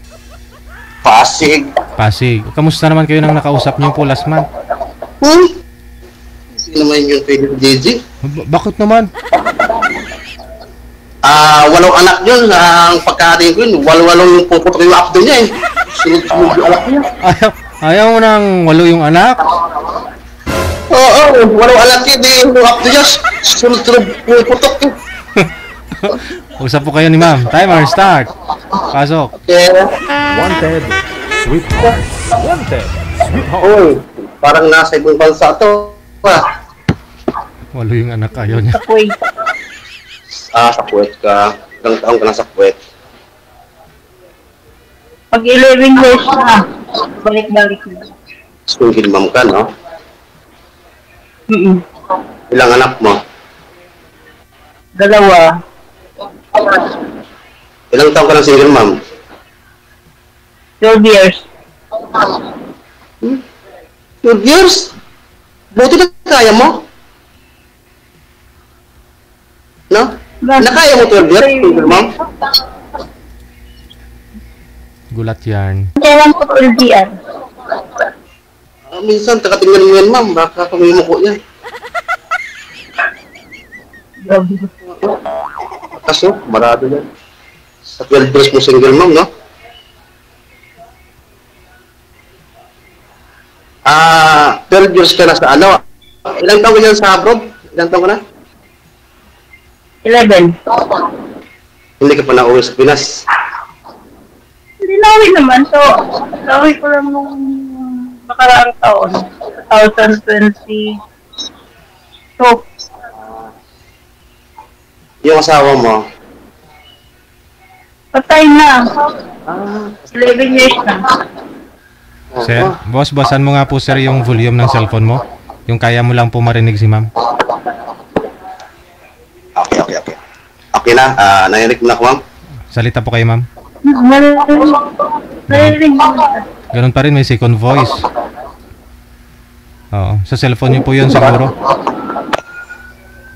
Pasig. Pasig. Kamusta naman kayo nang nakausap niyo po last month? Sino naman yung kay DJ? Bakit naman? 8 anak yun. Ang pagkari ko yun, 8 yung puputok yung abdo niya, eh. Sunod-sunod yung anak niya. Ayaw mo nang 8 yung anak? Oo, 8 anak yun, eh. Yung abdo niya, sunod-sunod yung puputok yun. Usap po kayo ni ma'am. Timer, start. Pasok. Okay. Wanted, Sweetheart. Wanted, Sweetheart. Uy, parang nasa ibang bansa to. 8 yung anak, ayaw niya. Sa Kuwait. Sa Kuwait ka. Ilang taong ka na sa Kuwait? Pag 11 years na, balik-balik na. Single mom ka, no? Mm-mm. Ilang anak mo? 2. Ilang taon ka ng single mom? 12 years. 12 years? Buti na kaya mo? No? Nakaya mo 12 years, single mom? Gulat yan. Kailan po 12 yan? Minsan, takatingnan mo yan, ma'am. Baka kumimuko yan. Kaso, marado yan. Sa 12 years mo single mom, no? 12 years ka na sa ano? Ilang taon ka dyan sa abroad? Ilang taon ka na? 11. Hindi ka pa na-uwi sa Pinas. Hindi nawi naman. So, nawi ko lang nung nakaraang taon. 2020. So, Yung asawa mo, patay na. 11 years na. Sir, boss, bossan mo nga po sir yung volume ng cellphone mo. Yung kaya mo lang po marinig si ma'am. Okay. Okay na, narinig mo na ako, ma'am? Salita po kayo ma'am. Narinig mo. Ganun pa rin, may second voice. Oo, sa cellphone niyo po yun siguro.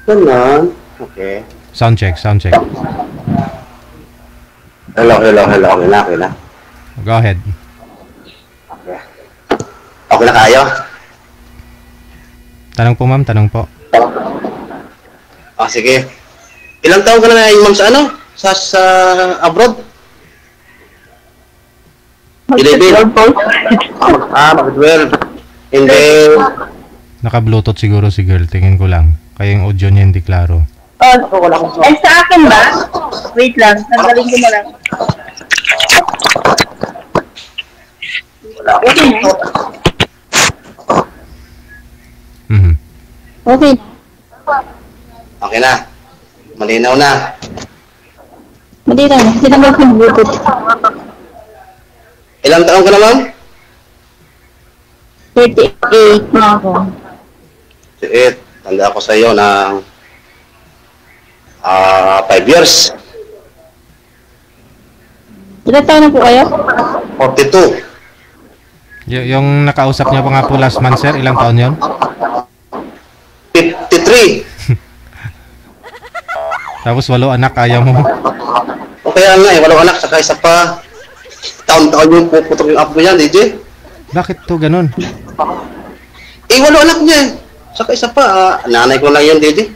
Ganun. Okay. Sound check. Hello. Okay na. Go ahead. Okay na kayo? Tanong po ma'am, tanong po. Sige. Ilang taon ka na ma'am sa ano? Sa abroad? 11. Mag-12. Hindi. Naka-bluetooth siguro si girl, tingin ko lang. Kaya yung audio niya hindi klaro. Ay, sa akin ba? Wait lang, tanggalin ko na lang. Okay na. Okay. Okay na. Malinaw na. Malinaw na. Sinabal ko yung Bluetooth. Ilang taon ka na, ma'am? 38 na ako. 38. Tanda ako sa iyo ng 5 years. Ilan taon na po kayo? 42. Yung nakausap niya pa nga po last month sir, ilang taon yon? 53. Tapos 8 anak, ayaw mo. O kaya nga 8 anak, saka isa pa. Taon-taon yung puputok yung app mo yan, DJ. Bakit to ganun? 8 anak niya eh. Saka isa pa, nanay ko lang yan, DJ.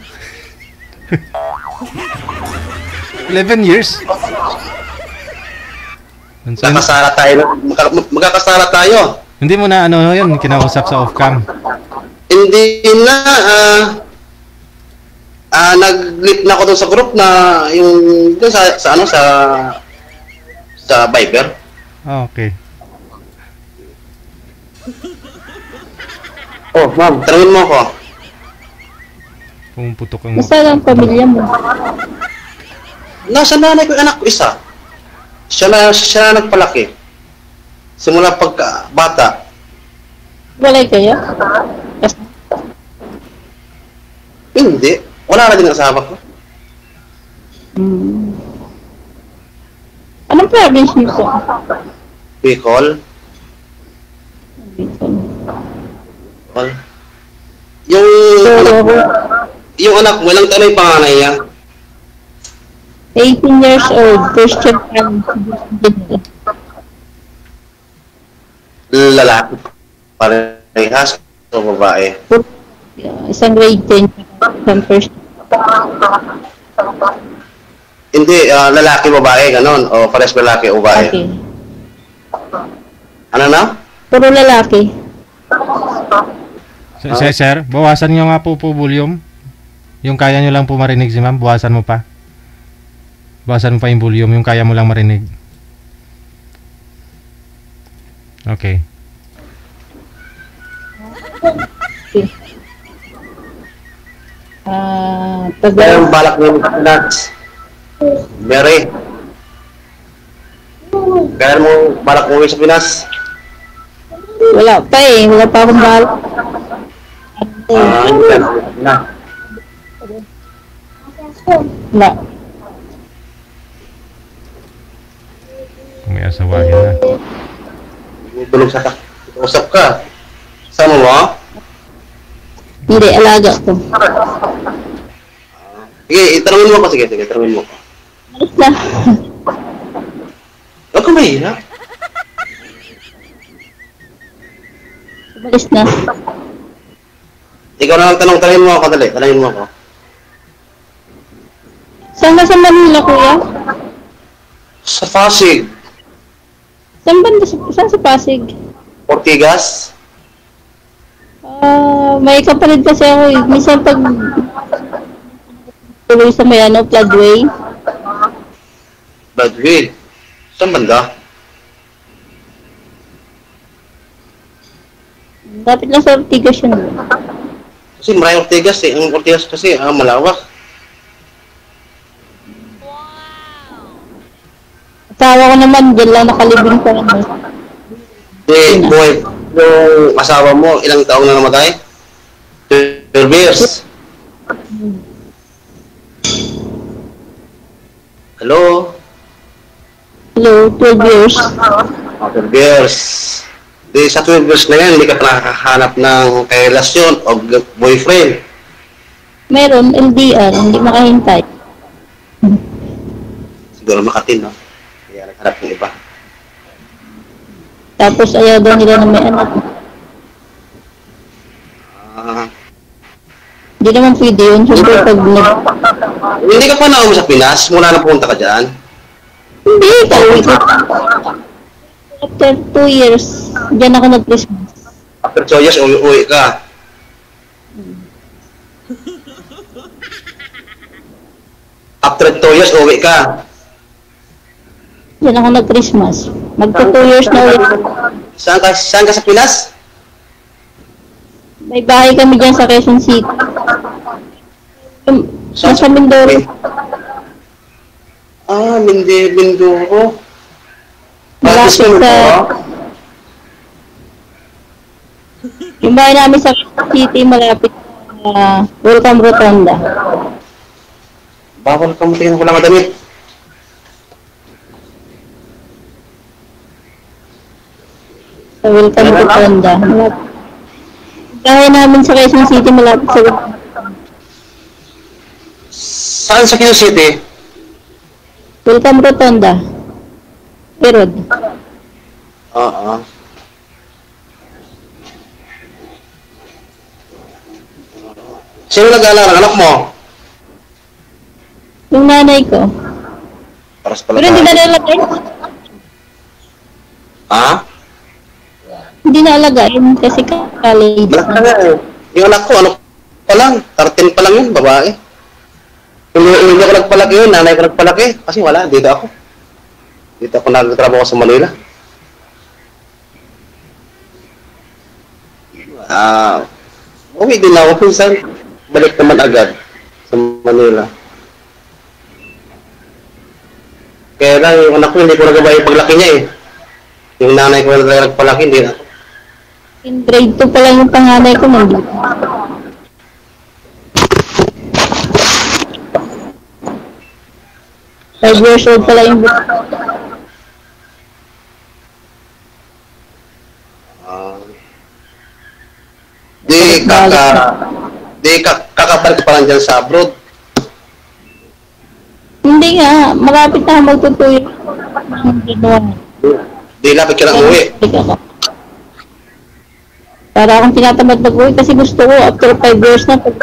11 years? Magkakasara tayo. Magkakasara tayo. Hindi mo na ano yun, kinausap sa off-cam. Hindi na, nag-lip na ako doon sa group na yung doon sa Viber. Okay. Oh, ma'am, tanungin mo ako. Pumuputok ang... Basta lang pamilya mo. Nasa nanay ko yung anak ko isa. Siya na nagpalaki. Simula pagka bata. Walay kayo? Hindi. Wala na din ang asawa ko. Anong province niyo po? Bicol. Yung anak mo, ilang taon na yung panganay niya? 18 years old. First year Lalaki. Parehas o babae? Isang grade 10. Isang first. Hindi, lalaki, babae, ganon. O parehas lalaki o babae? Okay. Ano na? Puro lalaki. Sir, bawasan nyo nga po volume. Yung kaya nyo lang po marinig si ma'am, bawasan mo pa. Bawasan mo pa yung volume, yung kaya mo lang marinig. Okay. Mayroong balak niyo nuts. Mary. Kaya mo balak umuwi sa Pinas? Wala pa eh. Wala pa akong balak. Hindi ka na. Wala. Kung may asawahin na. Bulog sa usap ka. Sama mo? Hindi, alaga ko. Sige, itanungin mo ko. Sige, itanungin mo ko. Alis na. Huwag ka mahirap. Alis na. Ikaw na lang tanongin mo ako, dali. Tanongin mo ako. Saan ka sa Manila, kuya? Sa Pasig. Saan sa Pasig? Ortigas. May kapalit kasi ako eh. Minsan pag tuloy sa may floodway. Badwil. Saan banda? Dapat lang sa Ortigas yun. Kasi maraming Ortigas eh. Ang Ortigas kasi malawak. Asawa ko naman, dyan lang nakalibing sa ano. Boy, yung asawa mo, ilang taong na namatay? 12 years. Hello? Hello, 12 years. 12 years. Di sa 12 years na yan, hindi ka pa nakakahanap ng karelasyon o boyfriend. Meron, LDR, hindi makahintay. Siguro makatin, no? Kaya naghanap ng iba. Tapos ayaw daw nila na may anak. Hindi naman pwede yun. Siyempre pag Hindi ka pa nauwi sa Pinas? Mula na pumunta ka dyan? Hindi, pauwi ko. After 2 years, dyan ako nag-Christmas. After 2 years, uwi ka. After 2 years, uwi ka. Dyan ako nag-Christmas. Magto 2 years na ulit. Saan ka sa Pinas? May bahay kami dyan sa Quezon City. Nasa Mindoro. Mindoro. Malapit sa... Yung bahay namin sa Quezon City, malapit sa Welcome Rotonda. Bawal ka mo tingnan ko lang damit. Sa Welcome Rotonda. Bahay namin sa Quezon City, malapit sa Welcome. Saan sa Quezon City? Welcome Rotonda. Herod. Oo. Sino nag-aalala ng anak mo? Yung nanay ko. Paras pala. Pero hindi na nalagay. Ha? Hindi na alagain kasi college. Yung anak ko, ano pa lang? 13 pa lang yun, babae. Hindi ako nagpalaki yun, nanay ko nagpalaki. Kasi wala, dito ako. Dito ako nagtatrabaho sa Manila. Uwi din ako minsan. Balik naman agad sa Manila. Kaya lang, yung anak ko, hindi ko nagabay paglaki niya eh. Yung nanay ko na nagpalaki, hindi na. In grade 2 pa lang yung panganay ko nandito. Five years old pala yung kakabalik pa lang dyan sa abroad. Hindi nga, malapit na magtutuloy. Di lapit ka lang uwi. Para akong tinatamad mag-uwi kasi gusto ko after 5 years na hindi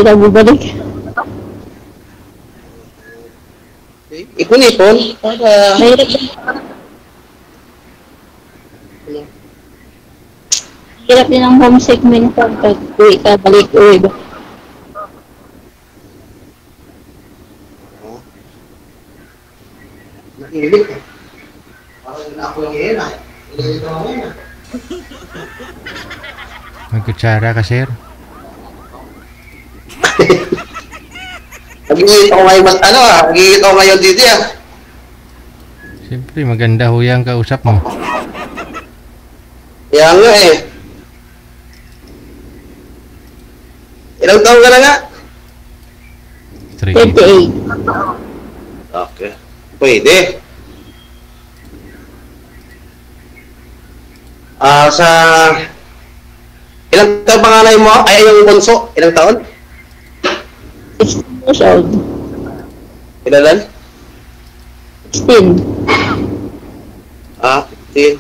na bubalik. Ipon-ipon para... Hirap din ang homesick minsan pag uwi ka, balik-uwi ba? Nakilig eh. Parang na ako yung iyan ah. Iligit ako ngayon ah. Magkutsara ka, sir. Nagigit ako ngayon mas ano ah. Nagigit ako ngayon dito ah. Siyempre, maganda ho yung kausap mo. Kaya nga eh. Ilang taon ka na nga? 38. Okay. Pwede. Sa... Ilang taon panganay mo? Ay, yung bunso. Ilang taon? 16 years old. Ilan? 16. 15.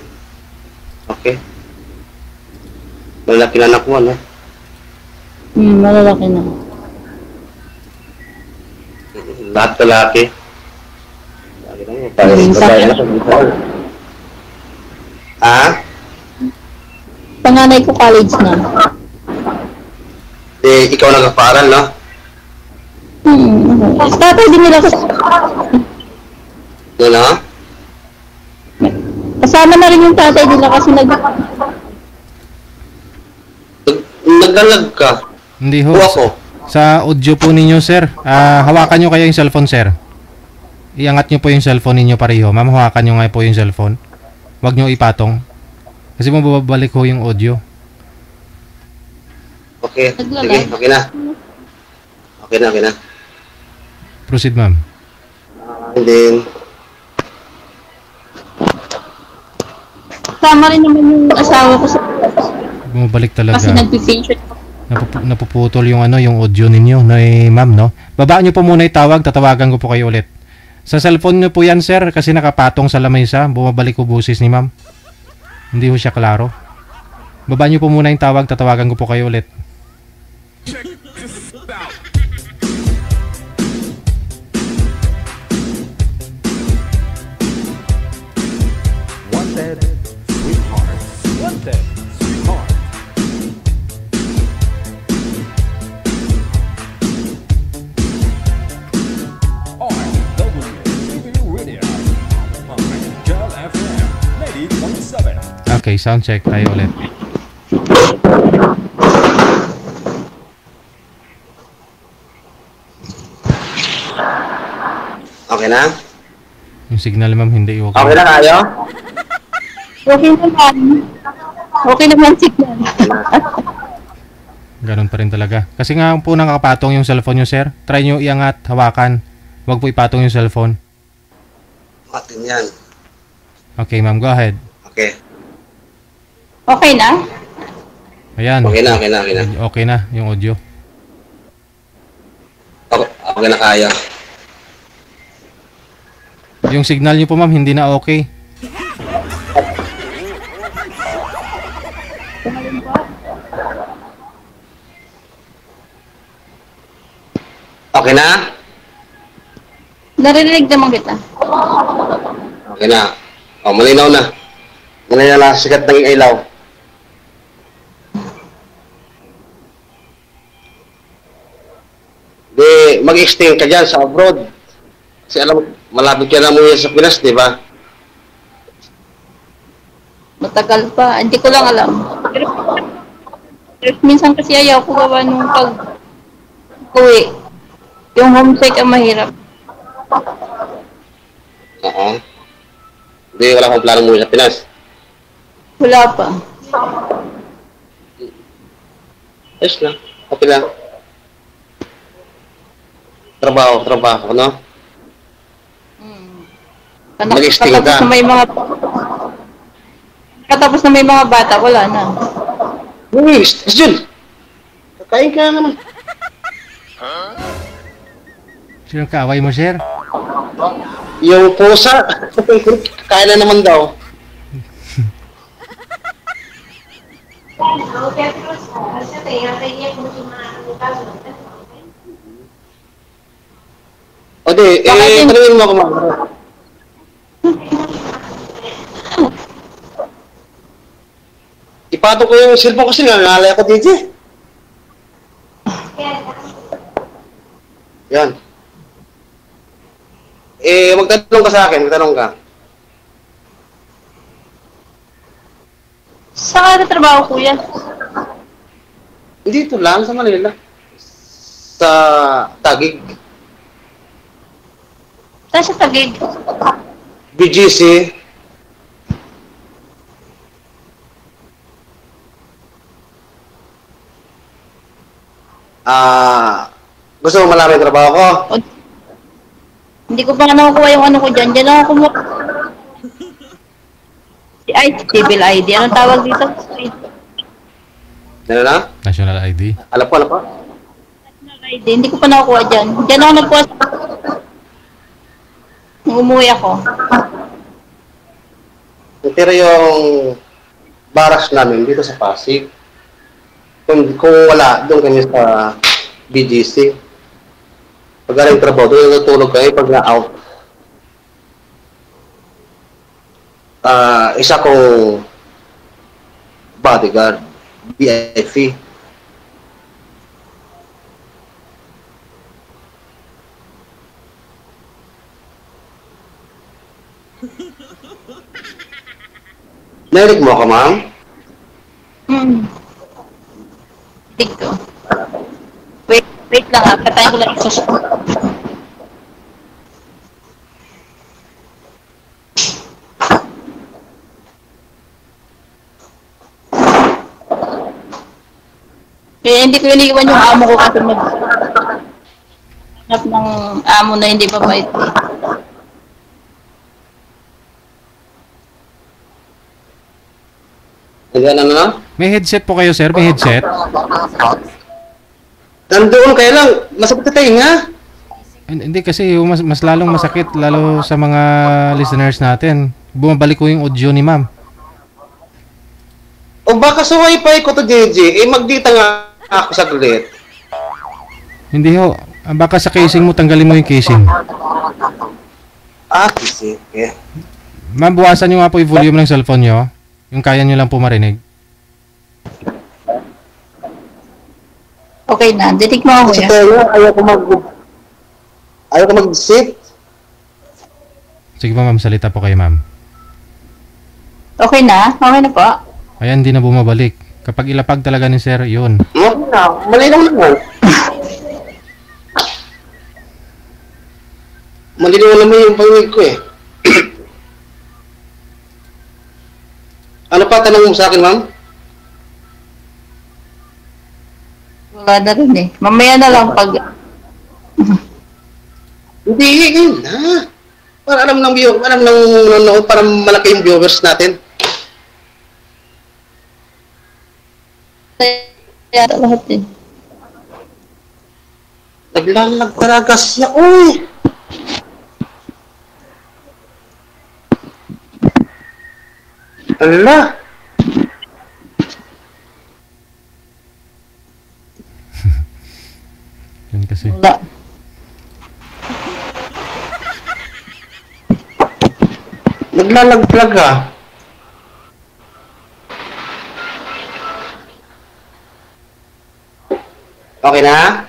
Okay. Malaki na anak mo, no? Malalaki na. Lahat lalaki. Lagi na mo. Babae na sa Panganay ko college na. Ikaw nagpapaaral, no? Okay. Tatay din nila kasi. Ano? Kasama na rin yung tatay nila kasi naglalag ka. Hindi ho. Ako. Sa audio po ninyo, sir. Hawakan nyo kayo yung cellphone, sir. Iangat nyo po yung cellphone ninyo pareho. Ma'am, hawakan nyo nga po yung cellphone. Huwag nyo ipatong. Kasi mababalik ho yung audio. Okay. Sige, okay na. Okay na. Proceed, ma'am. And then, kasama rin naman yung asawa ko sa Bumabalik talaga. kasi nag-patient. Napuputol yung yung audio ninyo, no, ma'am, no? Babaan nyo po muna yung tawag, tatawagan ko po kayo ulit. Sa cellphone nyo po yan, sir, kasi nakapatong sa lamesa, bumabalik ko busis ni ma'am. Hindi ho siya klaro. Babaan nyo po muna yung tawag, tatawagan ko po kayo ulit. Check this out. Wanted, sweetheart. Wanted, sweetheart. RW Radio. Angel FM 90.7. Okay, sound check tayo ulit. okay na? Yung signal, ma'am, hindi okay. Okay na kayo? Okay naman. Okay naman signal. Ganun pa rin talaga. Kasi nga po nakapatong yung cellphone nyo, sir. Try nyo iangat, hawakan. Huwag po ipatong yung cellphone. Matin yan. Okay, ma'am, go ahead. Okay. Okay na? Ayan. Okay na. Okay na yung audio. Okay na kaya. Yung signal nyo po, ma'am, hindi na okay. Okay na? Narinig naman kita. Okay na. Malinaw na. Malinaw na sikat ng ilaw. Di, mag-extend ka dyan sa abroad. Kasi alam, malapit ka na mo sa Pinas, di ba? Matagal pa. Hindi ko lang alam. Pero minsan kasi ayaw ko gawa nung pag-uwi. Yung homesick ang mahirap. Oo. Hindi, wala kang plano mo sa Pinas. Wala pa. Ayos lang. Okay lang. Trabaho, no? Mag-extend ka. Katapos na may mga bata, wala na. Uy, Jun! Kakain ka naman. Sino kaaway mo, sir? Yung pusa. Kakain na naman daw. O di, tanungin mo ako, ma'am. Ipato ko yung cellphone kasi nangalay ako, DJ. Yan. Magtanong ka sa akin, magtanong ka. Saan ka trabaho, kuya? Dito lang, sa Manila. Sa Taguig. Saan siya Taguig? BGC. Gusto mo malaman yung trabaho ko? Hindi ko pa nga nakukuha yung ano ko dyan. Diyan lang ako kumuha. Civil ID. Anong tawag dito? Ano na? National ID. Alam po. National ID. Hindi ko pa nakukuha dyan. Diyan ako nagkuha sa... Nung umuwi ako. Natira yung barracks namin dito sa Pasig. Kung wala, doon kami sa BGC. Pag galing trabaho, doon natutulog kayo pag na-out. Isa kong bodyguard, BIP. Narinig mo ako, ma'am? Tig ko. Wait lang ah. Patayin ko lang yung susunod. Kaya hindi ko iniwan yung amo ko kasi hanap ng amo na hindi mabait eh. Ano? May headset po kayo, sir? May headset? Nandoon kayo lang. Masakit sa tinga. Hindi kasi mas lalong masakit lalo sa mga listeners natin. Bumabalik ko yung audio ni ma'am. O baka sa wifi ko to, JJ. Magdita nga ako saglit. Hindi ho. Baka sa casing mo, tanggalin mo yung casing. Sige. Ma'am, buwasan nyo nga po yung volume ng cellphone nyo. Yung kaya nyo lang po marinig. Okay na. Dinig mo ako ya. Ayaw ko mag-sit. Sige po ma'am, salita po kayo ma'am. Okay na? Okay na po? Ayan, hindi na bumabalik. Kapag ilapag talaga ni sir, yun. Malinaw naman. Malinaw naman yung pangig ko eh. Ano pa tanong mo sa akin, ma'am? Wala na rin eh. Mamaya na lang pag... Hindi, ngayon na. Para alam ng nanonood, para malaki yung viewers natin. Kaya lahat eh. Naglalag talaga siya, uy! Ala! Yun kasi. Wala. Naglalaglag ah. Okay na?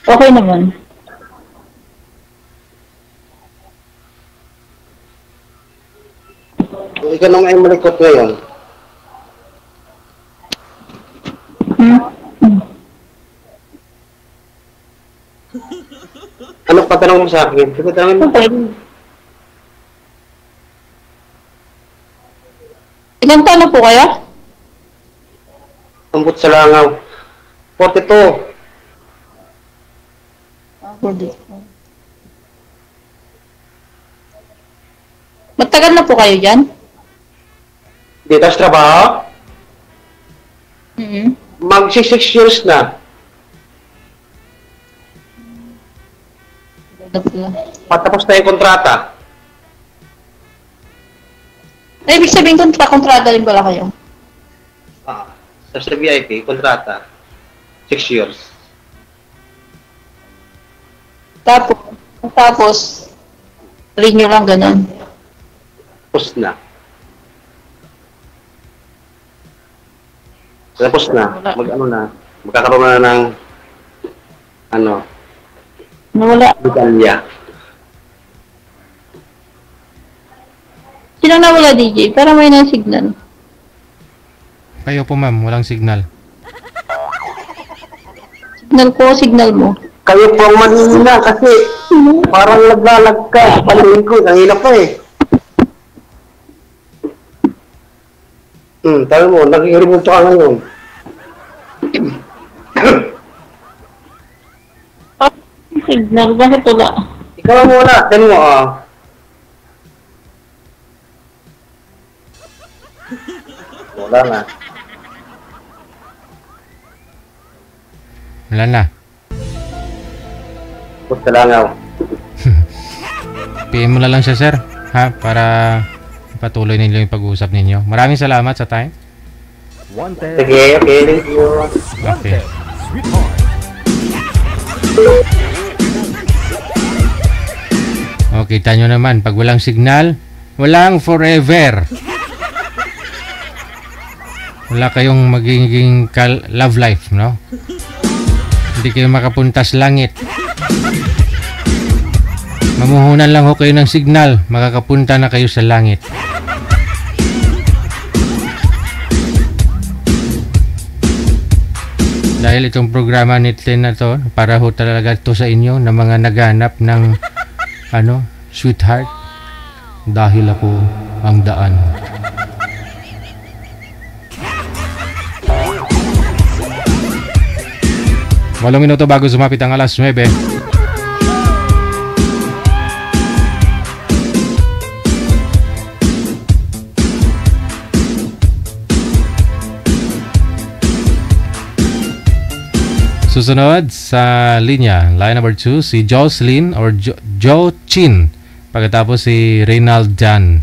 Okay naman. Ikaw nung ay malikot ngayon. Ano pa tanong mo sa akin? Sige, tanongin mo. Ilan taon na po kayo? Ambot sa langaw. 42. Matagal na po kayo dyan? Dito sa trabaho? Mag 6 years na. Patapos na yung kontrata. Ibig sabihin kontrata rin pala kayo? Sa VIP, kontrata. 6 years. Tapos, renew lang ganun. Tapos na. Tapos na. Magkakaroon na ng Nawala. Medalya. Sino nawala, DJ? Para may na signal. Kayo po ma'am, walang signal. Signal ko, signal mo. Kayo po ang manina kasi Parang naglalag ka. Palingin ko, nangilap pa eh. Tayo mo, nag-i-remote ka ngayon. Signal, bakit wala? Ikaw muna, din mo Wala na. Wala na. Puta lang ako. PM mo na lang siya, sir. Ha? Para patuloy ninyo yung pag-uusap ninyo. Maraming salamat sa time. Sige, okay, thank you. Okay. Okay, kita nyo naman. Pag walang signal, walang forever. Wala kayong magiging love life, no? Hindi kayo makapunta sa langit. Mamuhunan lang ho kayo ng signal, makakapunta na kayo sa langit. Dahil itong programa natin na to, para ho talaga to sa inyo na mga naghanap ng sweetheart. Dahil ako ang daan. Walong minuto bago sumapit ang alas 9. Susunod sa linya, line number 2, si Jocelyn or Jo Chin. Pagkatapos si Reynald Jan.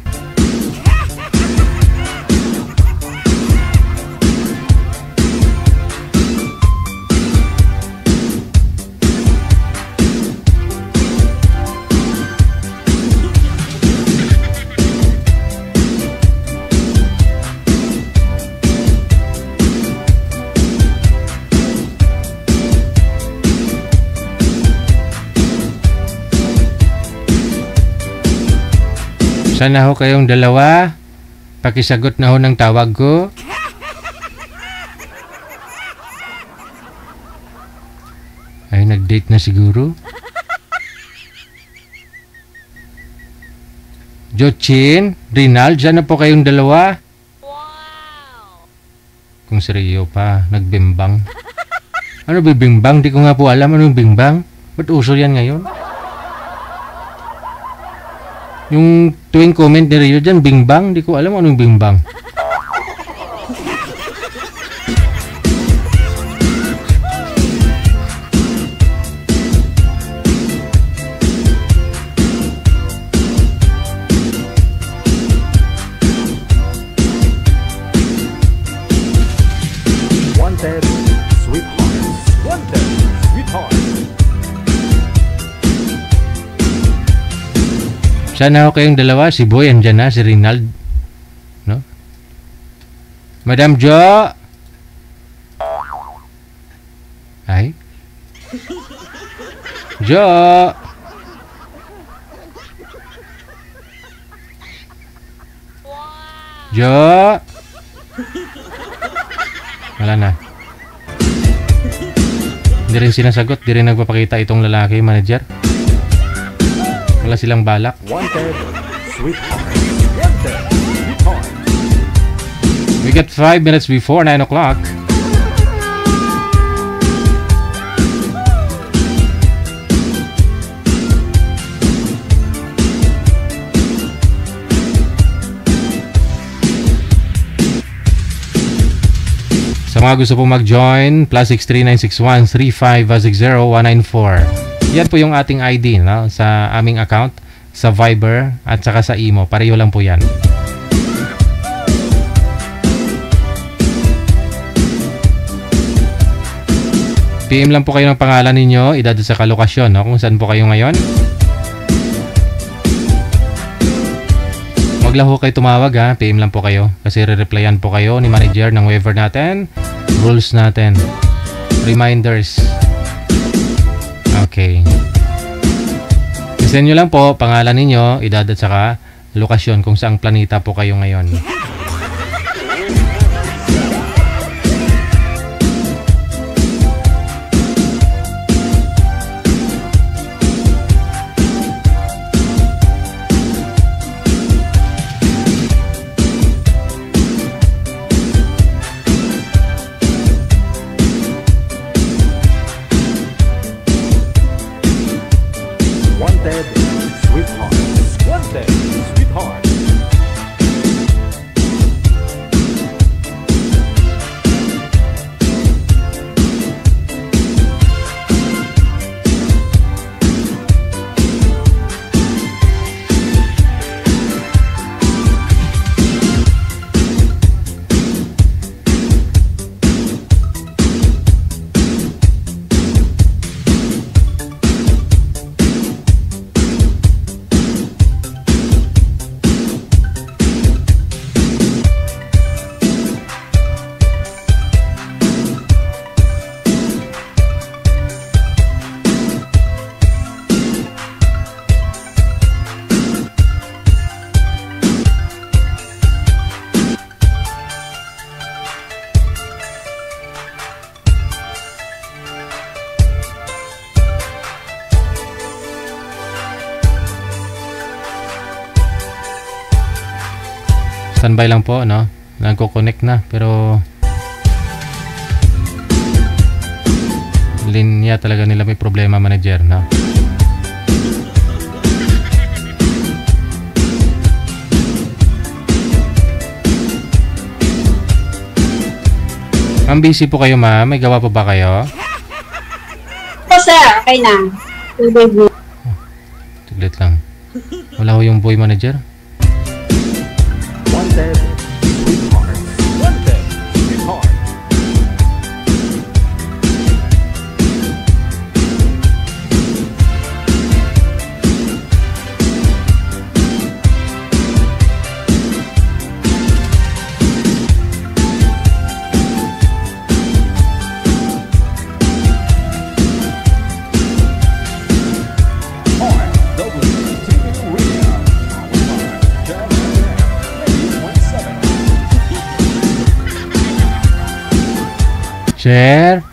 Sana ho kayong dalawa, pakisagot na ho ng tawag ko. Ay, nag-date na siguro. Jochin, Rinald, dyan na po kayong dalawa. Kung seryo pa, nagbimbang. Ano bibimbang? Di ko nga po alam anong bimbang. Ba't uso yan ngayon? Yung tuwing comment ni Rio dyan, bingbang, di ko alam anong bingbang. Wanted sweetheart. Wanted sweetheart. Sana ho kayong dalawa, si Boy andyan na, si Rinald. No? Madam Jo! Ay? Jo! Jo! Wala na. Hindi rin sinasagot, di rin nagpapakita itong lalaki, manager. Wala silang balak. Wanted sweetheart. Wanted sweetheart. We get 5 minutes before 9 o'clock. Sa mga gusto pong mag-join, +63961-3560194. Yan po yung ating ID, no? Sa aming account, sa Viber, at saka sa Imo. Pareho lang po yan. PM lang po kayo ng pangalan ninyo, edad sa kalokasyon, no? Kung saan po kayo ngayon. Wag lang po kayo tumawag, ha? PM lang po kayo. Kasi re-replyan po kayo ni manager ng waiver natin. Rules natin. Reminders. Okay. Isend nyo lang po pangalan ninyo, edad at saka lokasyon kung saang planeta po kayo ngayon. Standby lang po, no? Nagko-connect na, pero linya talaga nila may problema, manager, no? Ang busy po kayo, ma'am. May gawa pa ba kayo? Po, sir. Okay na. Tiglit lang. Wala ko yung boy manager. Wanted, sweetheart. Wanted, sweetheart. Sir?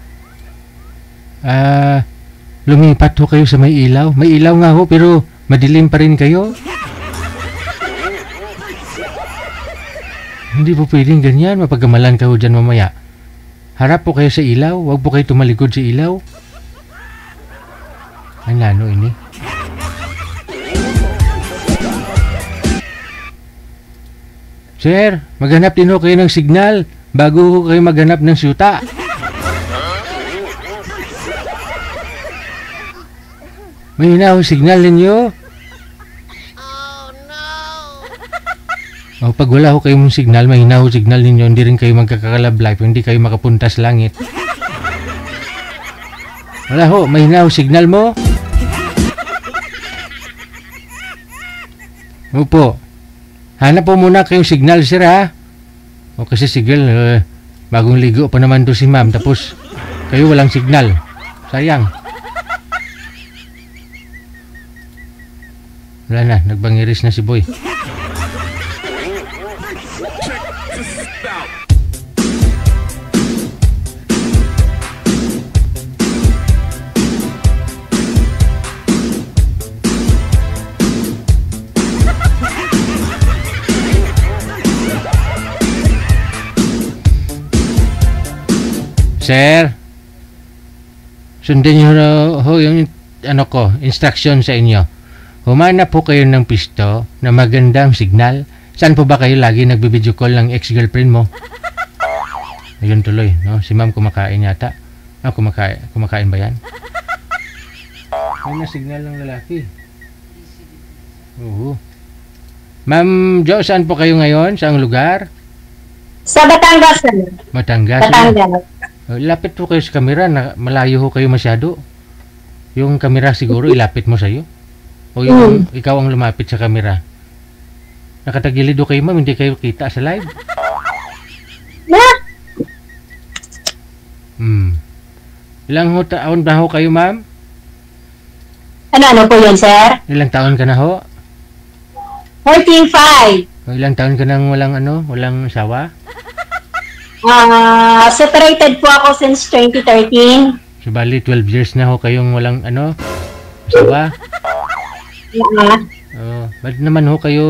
Lumipat ho kayo sa may ilaw. May ilaw nga ho, pero madilim pa rin kayo. Hindi po pwedeng ganyan. Mapagamalan kayo dyan mamaya. Harap po kayo sa ilaw. Huwag po kayo tumalikod sa ilaw. Ang lano ini. Sir, maghanap din ho kayo ng signal bago ho kayo maghanap ng syuta. May hinaw signal ninyo. O pag wala ho kayong signal, may hinaw signal ninyo, hindi rin kayo magkakakalab life, hindi kayo makapunta sa langit. Wala ho, may hinaw signal mo. Opo. Hanap po muna kayong signal, sir, ha? O kasi signal, bagong ligo pa naman to si ma'am, tapos kayo walang signal. Sayang. Wala na, nagbangiris na si boy. Sir, sundin nyo ho yung instruction sa inyo. Humanap po kayo ng pisto na magandang signal. Saan po ba kayo lagi nagbibideo call ng ex-girlfriend mo? Ayun tuloy, no? Si ma'am kumakain yata. Kumakain ba yan? May na signal ng lalaki. Oo. Ma'am Jo, saan po kayo ngayon? Saang lugar? Sa Batangas. Batangas. Lapit po kayo sa kamera. Malayo ho kayo masyado. Yung kamera siguro ilapit mo sa'yo. O yung ikaw ang lumapit sa kamera. Nakatagilid ho kayo, ma'am. Hindi kayo kita sa live. Ilang taon na ho kayo, ma'am? Ano po yun, sir? Ilang taon ka na ho? 45. Ilang taon ka nang walang asawa? Separated po ako since 2013. So, bali, 12 years na ho kayong walang asawa? Ba't naman ho kayo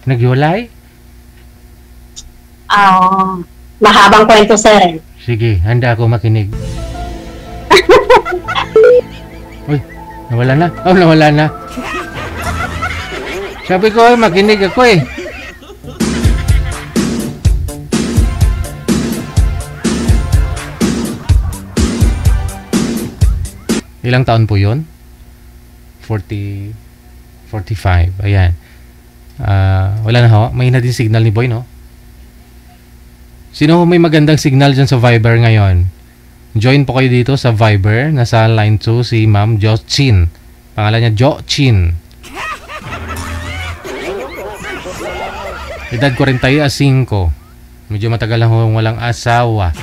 naghiwalay? Mahabang kwento, sir. Sige, handa ako makinig. Uy, nawala na. Nawala na. Sabi ko, makinig ako eh. Ilang taon po yun? 45. Ayan. Wala na ho. May na din signal ni Boy, no? Sino may magandang signal dyan sa Viber ngayon? Join po kayo dito sa Viber. Nasa line 2 si Ma'am Jo Chin. Pangalan niya Jo Chin. Edad 45. Medyo matagal na ho walang asawa.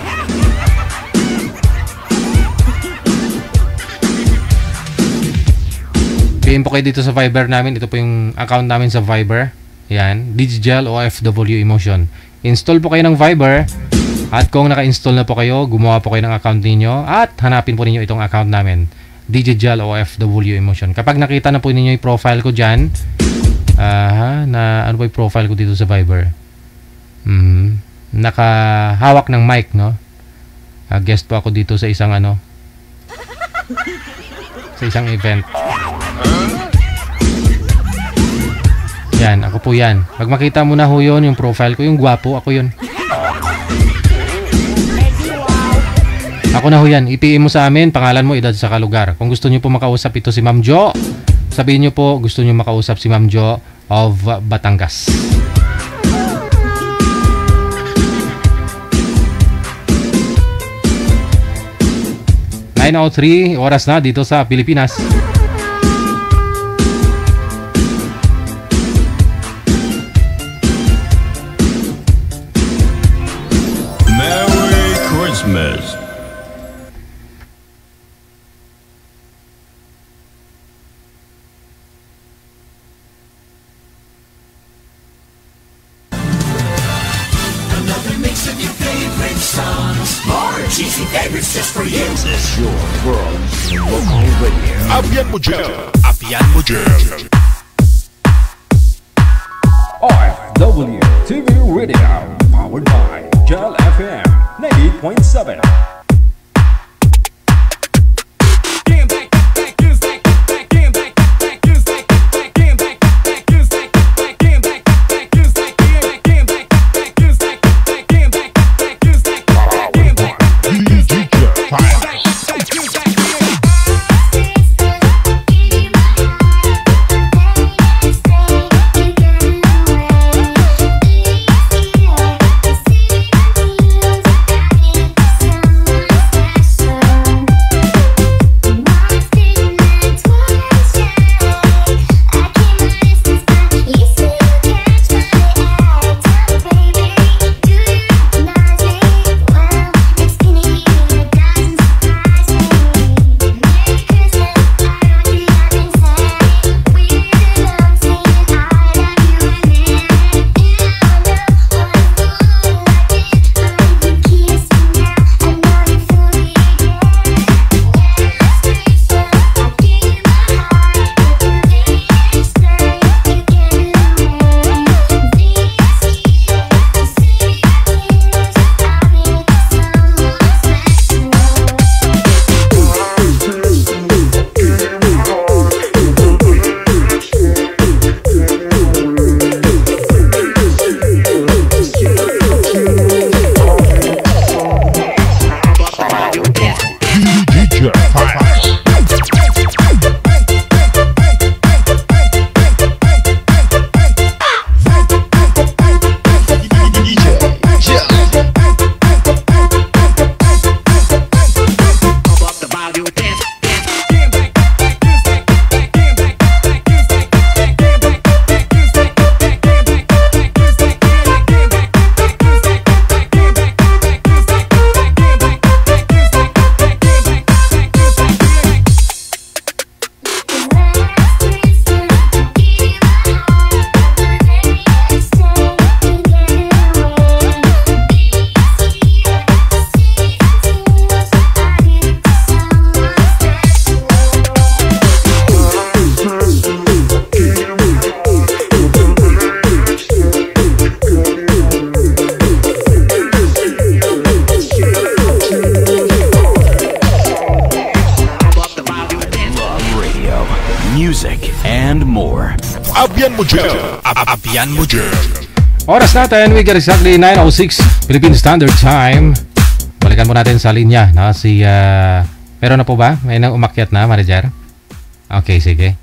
PM po kayo dito sa Viber namin. Ito po yung account namin sa Viber. Yan. Digigel OFW Emotion. Install po kayo ng Viber. At kung naka-install na po kayo, gumawa po kayo ng account ninyo. At hanapin po ninyo itong account namin. Digigel OFW Emotion. Kapag nakita na po ninyo yung profile ko dyan. Na ano po yung profile ko dito sa Viber? Nakahawak ng mic, no? Guest po ako dito sa isang sa isang event. Yan, ako po yan. Pag makita mo na ho yun, yung profile ko, yung gwapo, ako yun. Ako na ho yan. I-PM mo sa amin, pangalan mo, edad sa lugar. Kung gusto nyo po makausap, ito si Ma'am Jo. Sabihin nyo po, gusto nyo makausap si Ma'am Jo of Batangas. (9:03) oras na dito sa Pilipinas. Merry Christmas. Another mix of your favorite songs. More cheesy favorites just for you. This is your world local radio. Abian mo dyan. Abian mo dyan. RFW TV Radio, powered by Gel FM 90.7. Abian mo dyan. Abian mo dyan. Oras natin, we get exactly 9:06 Philippine Standard Time. Balikan mo natin sa linya, no? Meron na po ba? May nang umakyat na, manager? Okay, sige.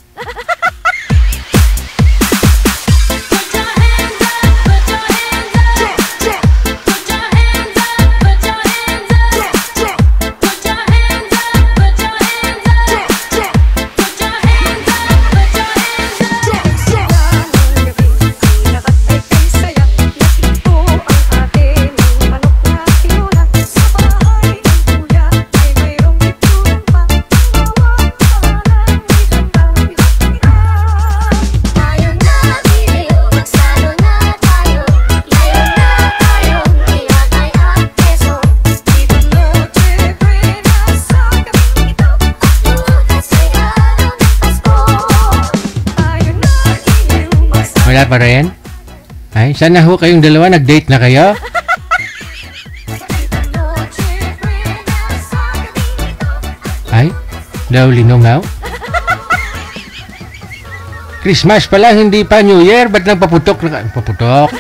Wala pa rin? Ay, sana ho kayong dalawa nag-date na kayo? Ay, daw linongaw? Christmas pala, hindi pa New Year. Ba't nagpaputok na paputok?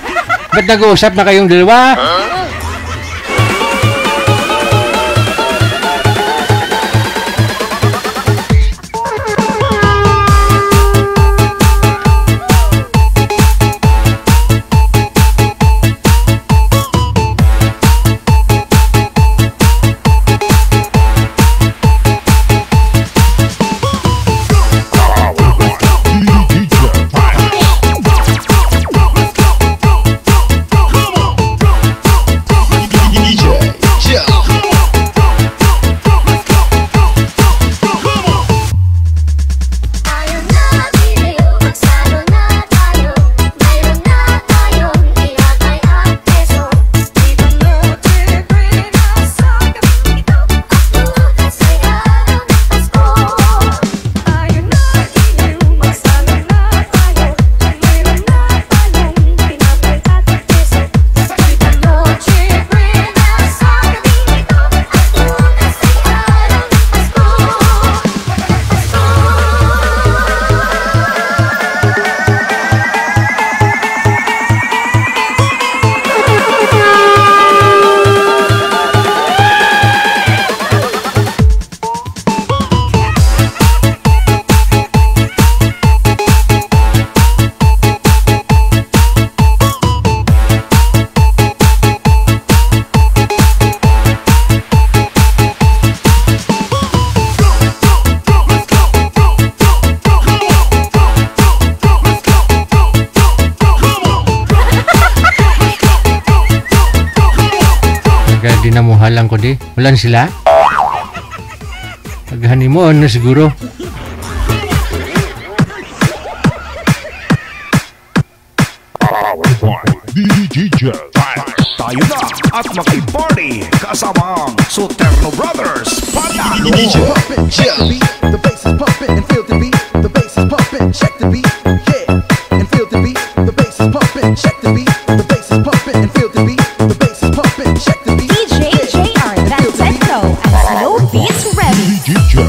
Ba't nag-uusap na kayong dalawa? Dinamuhalan ko di. Walan sila? Mag-honeymoon na siguro. DJ tayo na at makipparty kasama ang Soterno Brothers. Panalo! The bass is pumping and feel the beat. The bass is pumping, check the beat. Yeah, and feel the beat. The bass is pumping, check the beat. The bass is pumping and feel the beat. The bass is pumping, check the beat. DJ JR, that's Echo, and Slow Beats Ready. DJ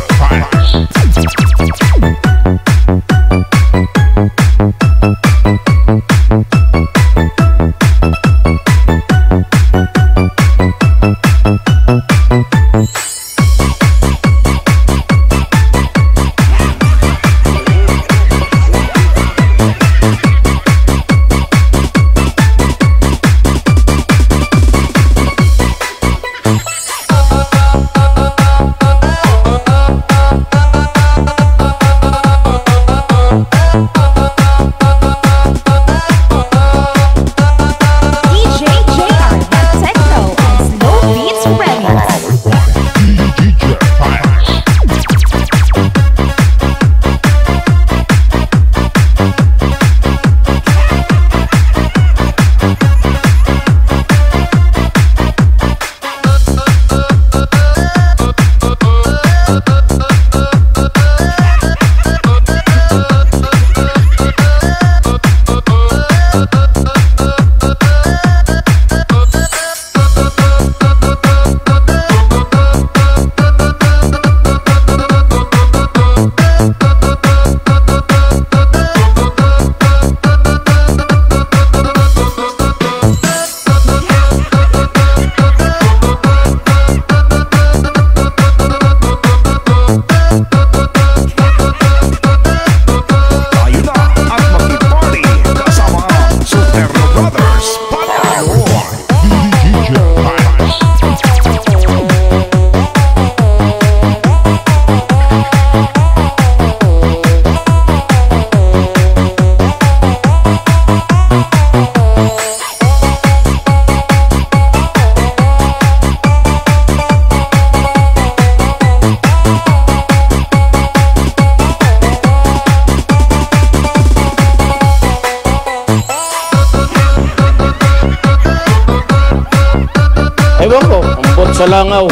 Ewan ko, ambot sa langaw.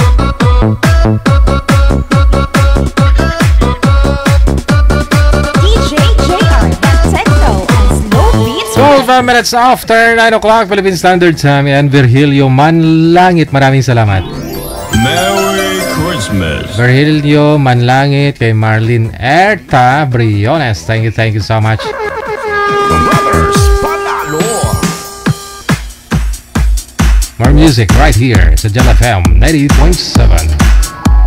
DJ JR, that's Echo, and Slow Beats Ready. 7 minutes after 9 o'clock Philippine Standard Time and Virgilio Manlangit. Maraming salamat. Merry Christmas. Virgilio Manlangit, kay Marlene Erta Briones. Thank you so much. More music right here sa Jam FM 98.7.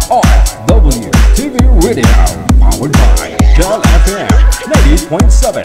RFW TV Radio, powered by Jam FM 98.7.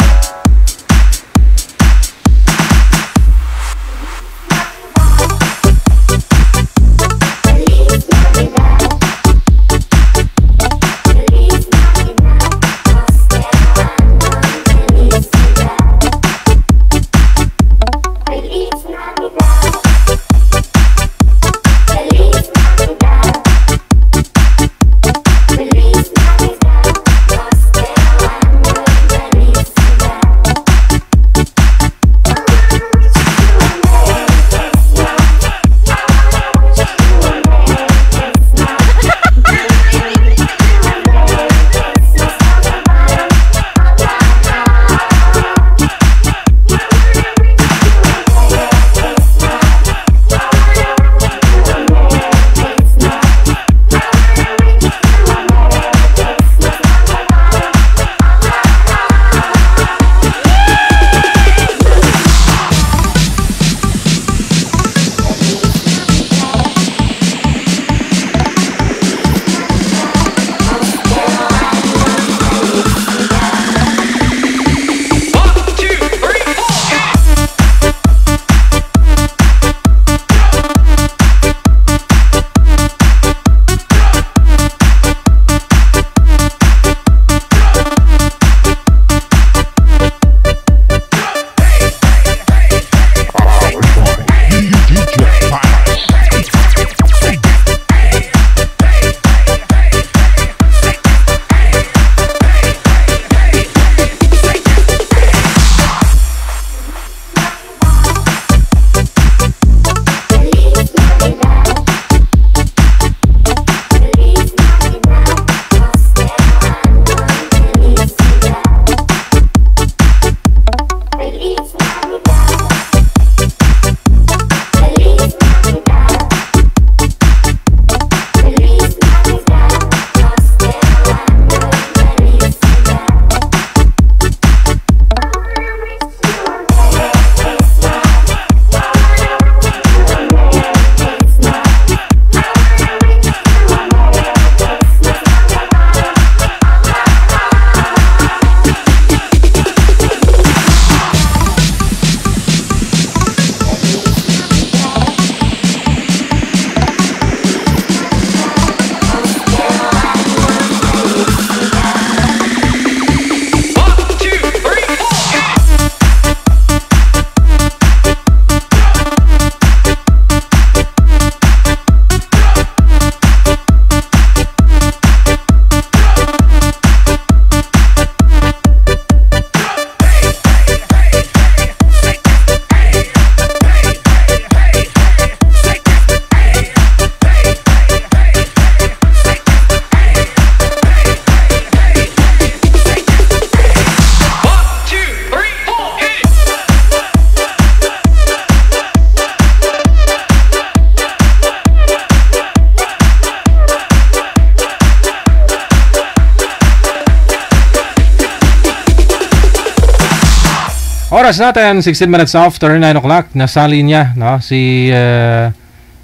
Oras natin, 16 minutes after 9 o'clock. Nasa linya, no? Si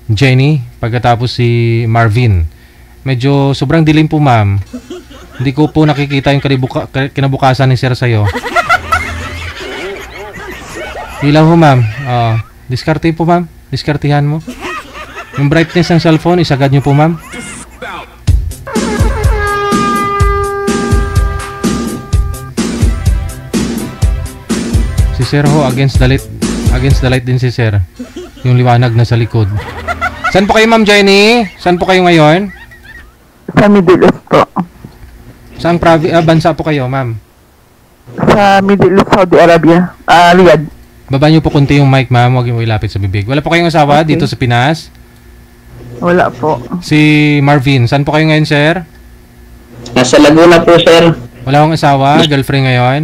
Jenny, pagkatapos si Marvin. Medyo sobrang dilim po, ma'am. Hindi ko po nakikita yung kinabukasan ni Sir sa'yo. Ilaw ho, ma'am. Diskarte po, ma'am. Diskartihan mo. Yung brightness ng cellphone, isagad nyo po, ma'am. Si Sir ho, against the light din si Sir. Yung liwanag na sa likod. Saan po kayo, Ma'am Jenny? Saan po kayo ngayon? Sa Middle East po. Saang bansa po kayo, ma'am? Sa Middle East, Saudi Arabia. Riyadh. Baba niyo po konti yung mic, ma'am. Huwag yung ilapit sa bibig. Wala po kayong asawa dito sa Pinas? Wala po. Si Marvin, saan po kayo ngayon, sir? Nasa Laguna po, sir. Wala akong asawa, girlfriend ngayon?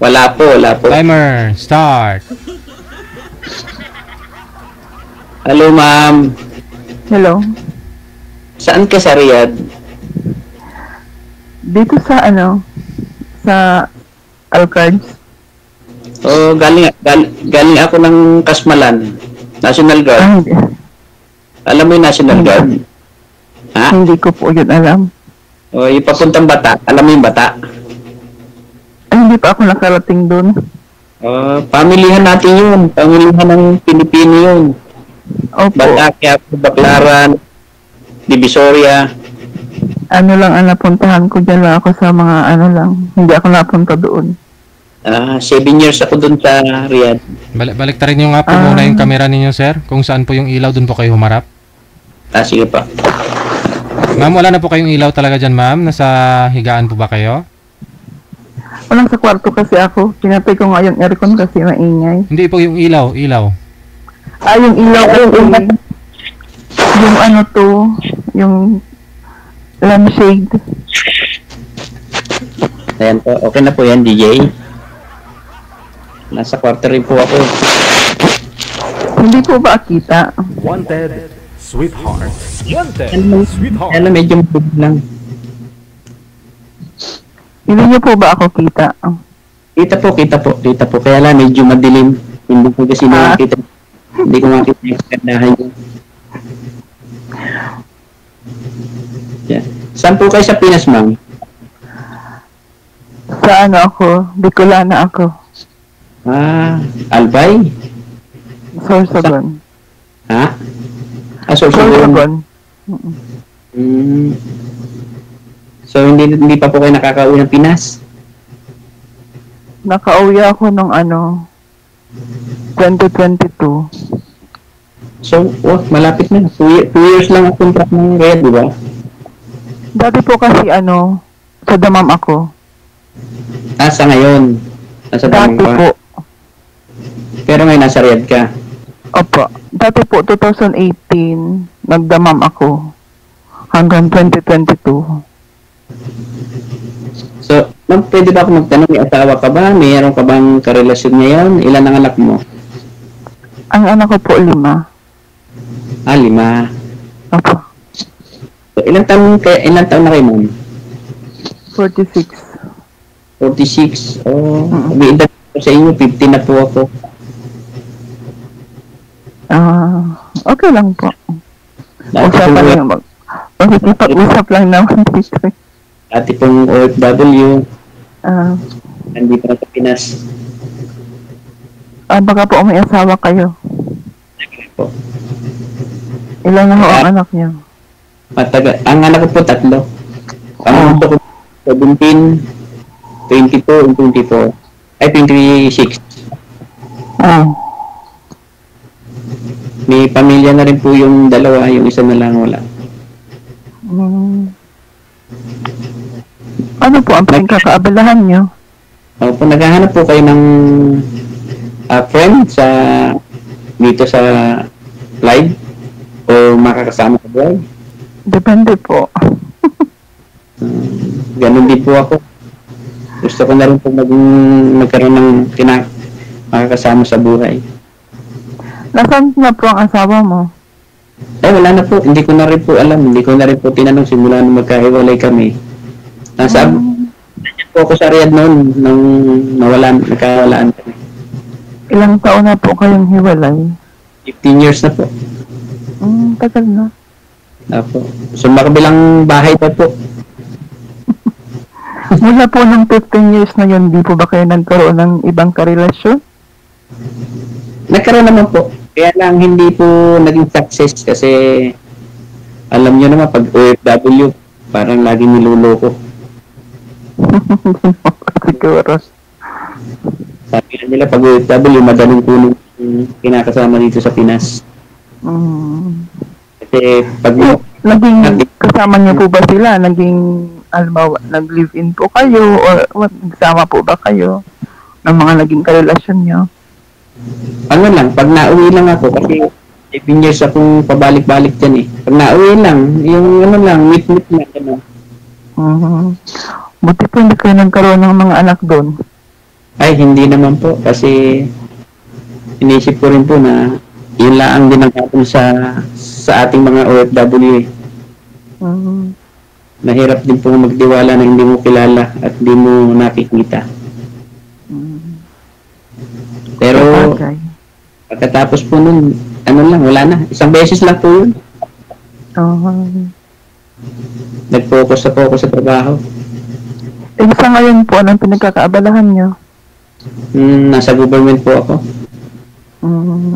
Wala po. Timer, start. Hello, ma'am. Hello. Saan ka sa Riyadh? Dito sa sa Alcards. Oh, galing ako ng Kasmalan. National Guard. Alam mo yung National Guard? Ha? Hindi ko po yun alam. O, ipapuntang Bata. Alam mo yung Bata? Ay, hindi pa ako nakarating doon. Pamilihan natin yun. Pamilihan ng Pilipino yun. Opo. Bata, Quiapo, Baclaran, Divisoria. Ano lang ang napuntahan ko dyan lang ako sa mga hindi ako napunta doon. 7 years ako doon sa Riyadh. Balik ta rin nyo nga po muna yung camera ninyo, sir. Kung saan po yung ilaw, doon po kayo humarap. Sige pa. Ma'am, wala na po kayong ilaw talaga dyan, ma'am? Nasa higaan po ba kayo? Walang sa kwarto kasi ako. Pinatay ko nga yung aircon kasi maingay. Hindi po yung ilaw. Yung ilaw yung lampshade. Ayan po, okay na po yan, DJ. Nasa kwarto rin po ako. Hindi po ba kita? Wanted Sweetheart. Alam, medyo mabog lang. Hindi niyo po ba ako kita? Kita po. Kaya lang, medyo madilim. Hindi ko kasi nakakita. Hindi ko makita yung kagandahan yun. Yeah. Saan po kayo sa Pinas, ma'am? Sa ako? Bicolana ako. Albay? Sorsogon. Ha? Sorsogon. So, hindi pa po kayo nakaka-uwi ng Pinas? Nakauwi ako nung 2022. So, malapit na. 2 years lang ang contract ng Riyadh, di ba? Dati po kasi sa Damam ako. Sa ngayon? Nasa Damam Dati pa? po. Pero ngayon nasa Riyadh ka? Opo. Dati po, 2018, nagdamam ako. Hanggang 2022. So, ma'am, pwede ba ako magtanong, may asawa ka ba? Mayroon ka bang karelasyon ngayon? Ilan ang anak mo? Ang anak ko po, 5. 5. Opo. So, ilang taon na kayo, ma'am? 46. 46. May edad ko sa inyo, 50 na po ako. Okay lang po. Usapan lang makikipag-usap lang naman dito. Dati pong OFW. Nandito na sa Pinas. Baka po may asawa kayo. Ilan na ho ang anak niya? Ang anak ko po 3. Ang anak ko 17, 22, and 24. Ay, 26. May pamilya na rin po yung dalawa, yung isa na lang wala. Ano po ang pinagkakaabalahan niyo? Opo, naghahanap po kayo ng friend dito sa live o makakasama sa live? Depende po. Ganun din po ako. Gusto ko na rin po magkaroon ng makakasama sa buhay. Nasaan na po ang asawa mo? Wala na po. Hindi ko na rin po alam. Hindi ko na rin po tinanong simula nung magkahiwalay kami. Nasa po ako sa Riyadh noon nung nagkawalaan kami. Ilang taon na po kayong hiwalay? 15 years na po. Tagal na. Apo. So makabilang bahay pa po. Mula po ng 15 years na yun, di po ba kayo nagkaroon ng ibang karelasyon? Nagkaroon naman po. Kaya lang hindi po naging success kasi alam nyo naman pag OFW parang lagi niluloko. Siguro. Sabi nila pag OFW madaling kunin kinakasama dito sa Pinas. Kasi pag naging kasama niyo po ba sila? Nag-live-in po kayo o nagsama po ba kayo ng mga naging karelasyon niyo? Ano lang, pag nauwi lang ako kasi 7 years akong pabalik-balik dyan eh. Pag nauwi lang, yung meet-meet lang, gano'n. Buti po hindi kayo nagkaroon ng mga anak doon. Ay, hindi naman po. Kasi inisip ko rin po na yun lang ang ginagawa sa ating mga OFW. Mahirap din po magtiwala na hindi mo kilala at hindi mo nakikita. Pero pagkatapos po nun, ano lang, wala na. Isang beses lang po yun. Nag-focus na po ako sa trabaho. Sa ngayon po, anong pinagkakaabalahan nyo? Nasa government po ako.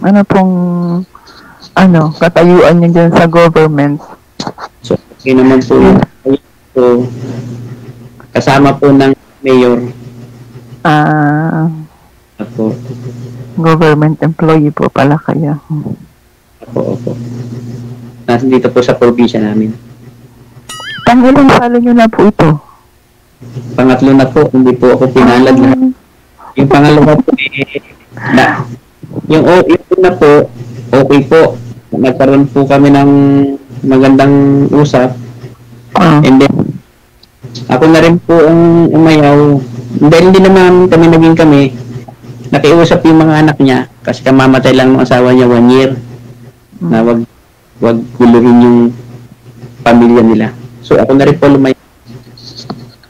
Ano pong katayuan nyo dyan sa government? So, okay naman po yun. So, kasama po ng mayor. Ako. Government employee po pala kayo. Opo. Nandito po sa probinsya namin. Ilang salo nyo na po ito? Pangatlo na po, hindi po ako pinalad na. Yung pangalawa po yung una po, okay po. Nagkaroon po kami ng magandang usap. And then, ako na rin po ang umayaw. Dahil hindi naman naging kami, nakiusap yung mga anak niya kasi kamamatay lang ng asawa niya 1 year na wag guluhin yung pamilya nila. So ako na rin po lumayo.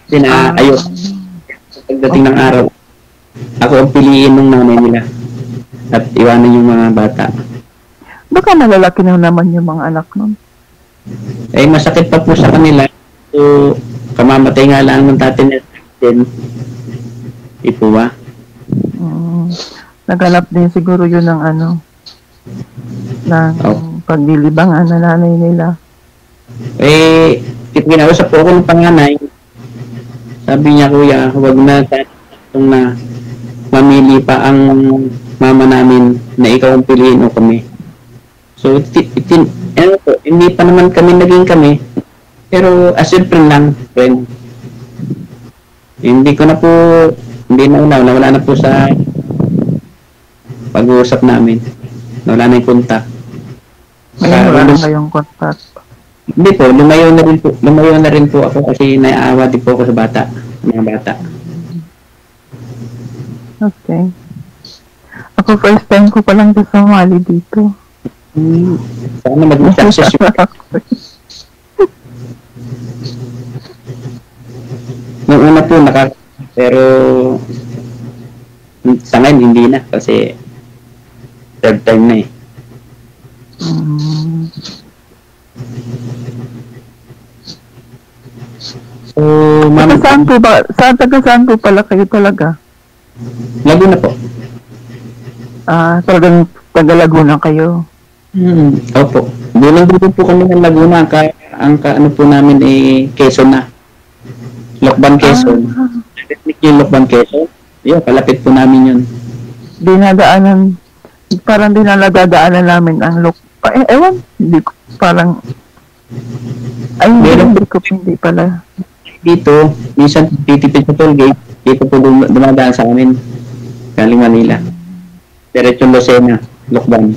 Kasi ayos. Pagdating ng araw, ako ang piliin ng nanay nila at iwanan yung mga bata. Baka nalalaki na naman yung mga anak nun? Eh, masakit pa po sa kanila. So, kamamatay nga lang ng tatay nila. Ipo ba? Nagalap din siguro yun ng ng paglilibangan na nanay nila. Eh, kinausap po ako ng panganay. Sabi niya, kuya, huwag na tatong na mamili pa ang mama namin na ikaw ang piliin o kami. So, hindi pa naman kami naging kami. Pero as a friend lang, friend. Hindi wala na po sa pag-uusap namin. Wala na yung contact. Wala na kayong contact. Hindi po, lumayo na rin po ako kasi naiawa din po ako sa mga bata. Okay. Ako first time ko palang sumali dito. Sana mag-success yun. Nung una po pero sa ngayon hindi na kasi third time na eh. So, saan po pala kayo talaga? Laguna po. Talagang taga-Laguna kayo? Opo. Doon po kami ng Laguna. Ang ano po namin ay Quezon na. Lokban, Quezon. Yung Lokban, Quezon. Yun, palapit po namin yun. Parang dinalagdaanan namin ang Lokban. Ewan, hindi ko parang... hindi pala. Dito, minsan titipid sa toll gate, dito po dumadaan sa amin. Galing Manila. Diretso Lucena, Lokban.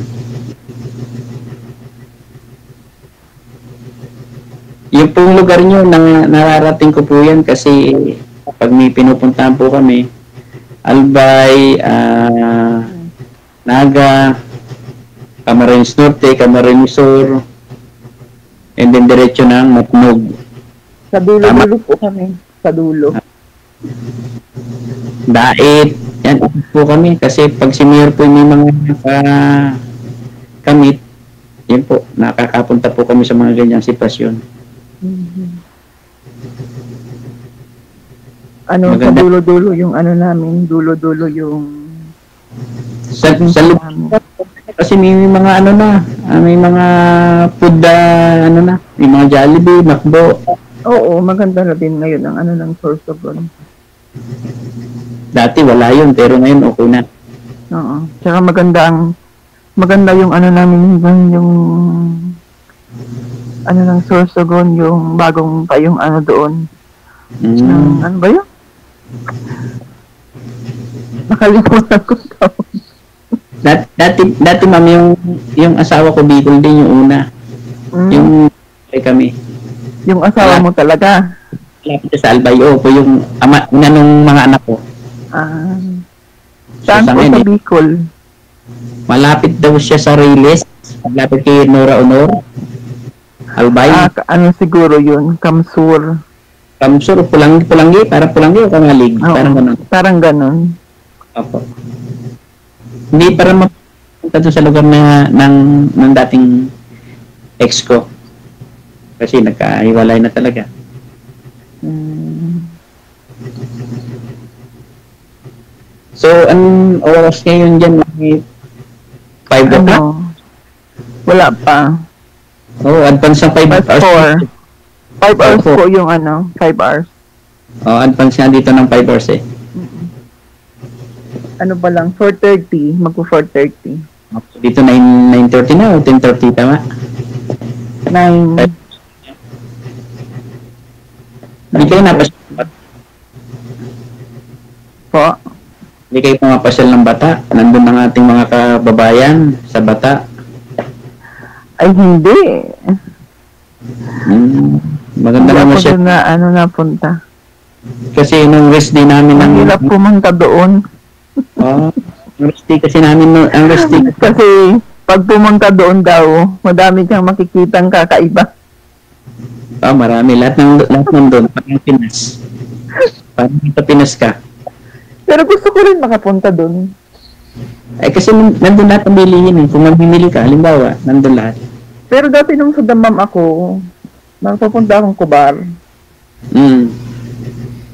Yung pong lugar nyo, nararating ko po yan kasi pag may pinupuntahan po kami, Albay, Naga, Camarines Norte, Camarines Sur, and then diretso ng Matnog. Sa dulo po kami. Sa dulo. Dait. Yan po kami. Kasi pag si Mayor po may mga kamit, yan po, nakakapunta po kami sa mga ganyang sitwasyon. Sa dulo-dulo yung namin, dulo-dulo yung... Sa kasi may mga may mga food may mga Jollibee, Macdo. Oo, maganda na din ngayon ang ng Sorsogon. Dati wala yun, pero ngayon okay na. Oo. Tsaka maganda yung namin yung ng Sorsogon, yung bagong yung doon. Ano ba yun? Nakalimutan ko daw. Dati ma'am, yung asawa ko Bicol din yung una. Yung kami. Yung asawa mo talaga? Lapit sa Albay, po yung ama, una nung mga anak ko. Saan po sa Bicol? Malapit daw siya sa Riles. Malapit kay Nora Honor. Albay. Ano siguro yun? Kamsur. Kamsur, Pulanggi, parang Pulanggi o Kamalig? Oo, parang ganun. Opo. Hindi para mapunta doon sa lugar ng dating ex ko. Kasi nagkahiwalay na talaga. So, ang oras ngayon dyan, 5 o'clock? Wala pa. Advance ng 5 hours. 5 hours po yung 5 hours. Advance nga dito ng 5 hours eh. Ano pa lang, 4:30, magpo-4:30. Dito 9:30 na o 10:30 tama? 9. Hindi kayo napasyal po? Hindi kayo pumapasyal ng Bata? Nandun ang ating mga kababayan sa Bata? Ay, hindi. Maganda naman siya. Napunta. Kasi nung rest day namin ang hirap pumunta doon. Ang rest day kasi namin ang rest day. Kasi pag pumunta doon daw, madami kang makikitang kakaiba. Marami. Lahat nandun. Parang Pinas. Parang sa Pinas ka. Pero gusto ko rin makapunta doon. Ay kasi nandun lahat ang bilihin. Kung mamimili ka, halimbawa, nandun lahat. Pero dati nung sa Damam ako, nakapunta akong Kubar.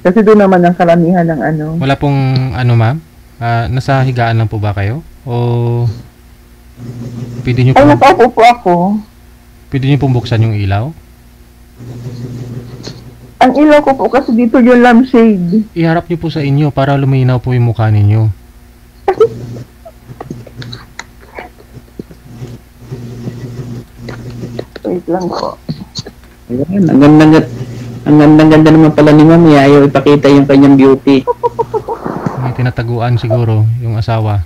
Kasi doon naman ang karamihan ng Wala pong ma'am? Nasa higaan lang po ba kayo? O pwede nyo Ay, nakaupo po ako. Pwede nyo pong buksan yung ilaw? Ang ilaw ko po kasi dito yung lampshade. Iharap nyo po sa inyo para luminaw po yung mukha ninyo. Wait lang po. Ayan, ang ganda naman pala ni Ma'am. Ayaw ipakita yung kanyang beauty. May tinataguan siguro yung asawa.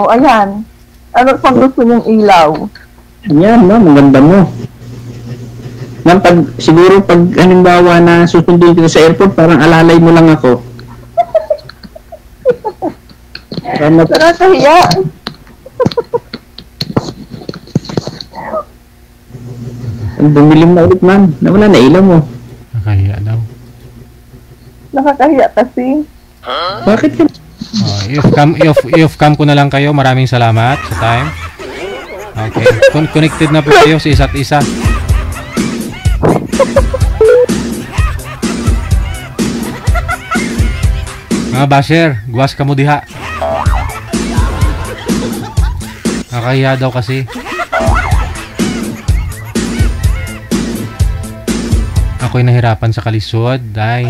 Ayan. Ano pang gusto niyong ilaw? Ayan, Ma'am. Ang ganda mo. Ma'am, siguro pag halimbawa na susundin kita sa airport, parang alalay mo lang ako. Nakakahiya. Bumilim na ulit, Ma'am. Nawala na ilaw mo. Nakakahiya daw. Nakakahiya kasi. Bakit ka? I-off-cam ko na lang kayo. Maraming salamat sa time. Okay. Connected na po kayo sa isa't isa. Mga basher, guwas ka mo diha. Nakakahiya daw kasi. Ako'y nahirapan sa kalisod, day.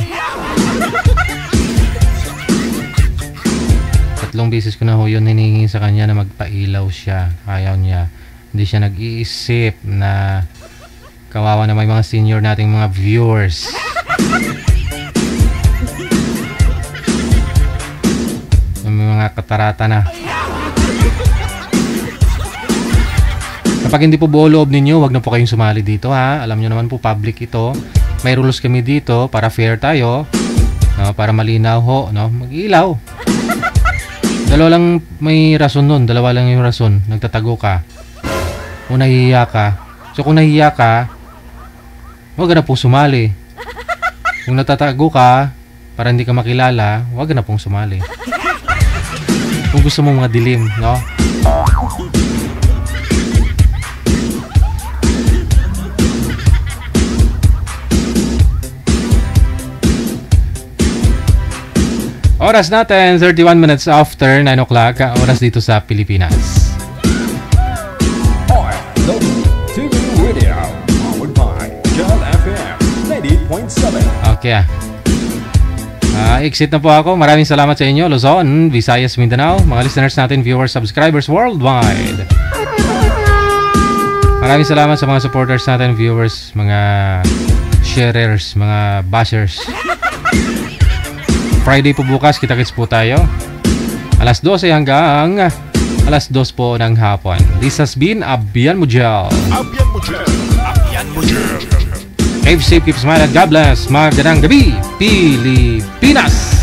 3 beses ko na ho yun hiningi sa kanya na magpailaw siya. Ayaw niya. Hindi siya nag-iisip na kawawa na may mga senior nating mga viewers. May mga katarata na. Kapag hindi po buo loob ninyo, wag na po kayong sumali dito ha. Alam nyo naman po, public ito. May rules kami dito para fair tayo. No, para malinaw ho. No? Mag-ilaw. Dalawa lang may rason nun. Dalawa lang yung rason. Nagtatago ka. O nahihiya ka. So kung nahihiya ka, wag na pong sumali. Kung natatago ka, para hindi ka makilala, wag na pong sumali. Kung gusto mong mga dilim, no? Oras natin, 31 minutes after 9 o'clock, oras dito sa Pilipinas. TV Radio, powered by Jal FM 90.7. Okay exit na po ako. Maraming salamat sa inyo, Luzon, Visayas, Mindanao, mga listeners natin, viewers, subscribers worldwide. Maraming salamat sa mga supporters natin, viewers, mga sharers, mga bashers. Friday po bukas, kita-kits po tayo. Alas 12 hanggang alas 2 po ng hapon. This has been Abyan Mujel. Abyan Mujel. Abyan Mujel. Keep safe, keep smiling, God bless. Magandang gabi, Pilipinas!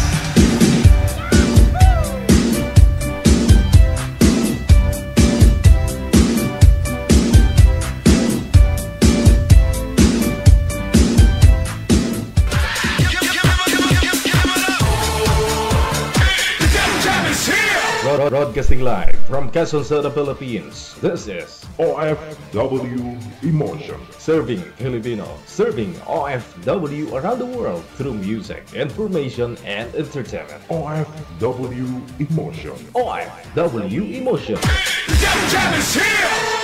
Broadcasting live from Quezon City, Philippines. This is OFW Emotion. Serving Filipino, serving OFW around the world through music, information, and entertainment. OFW Emotion. OFW Emotion. Jam is here!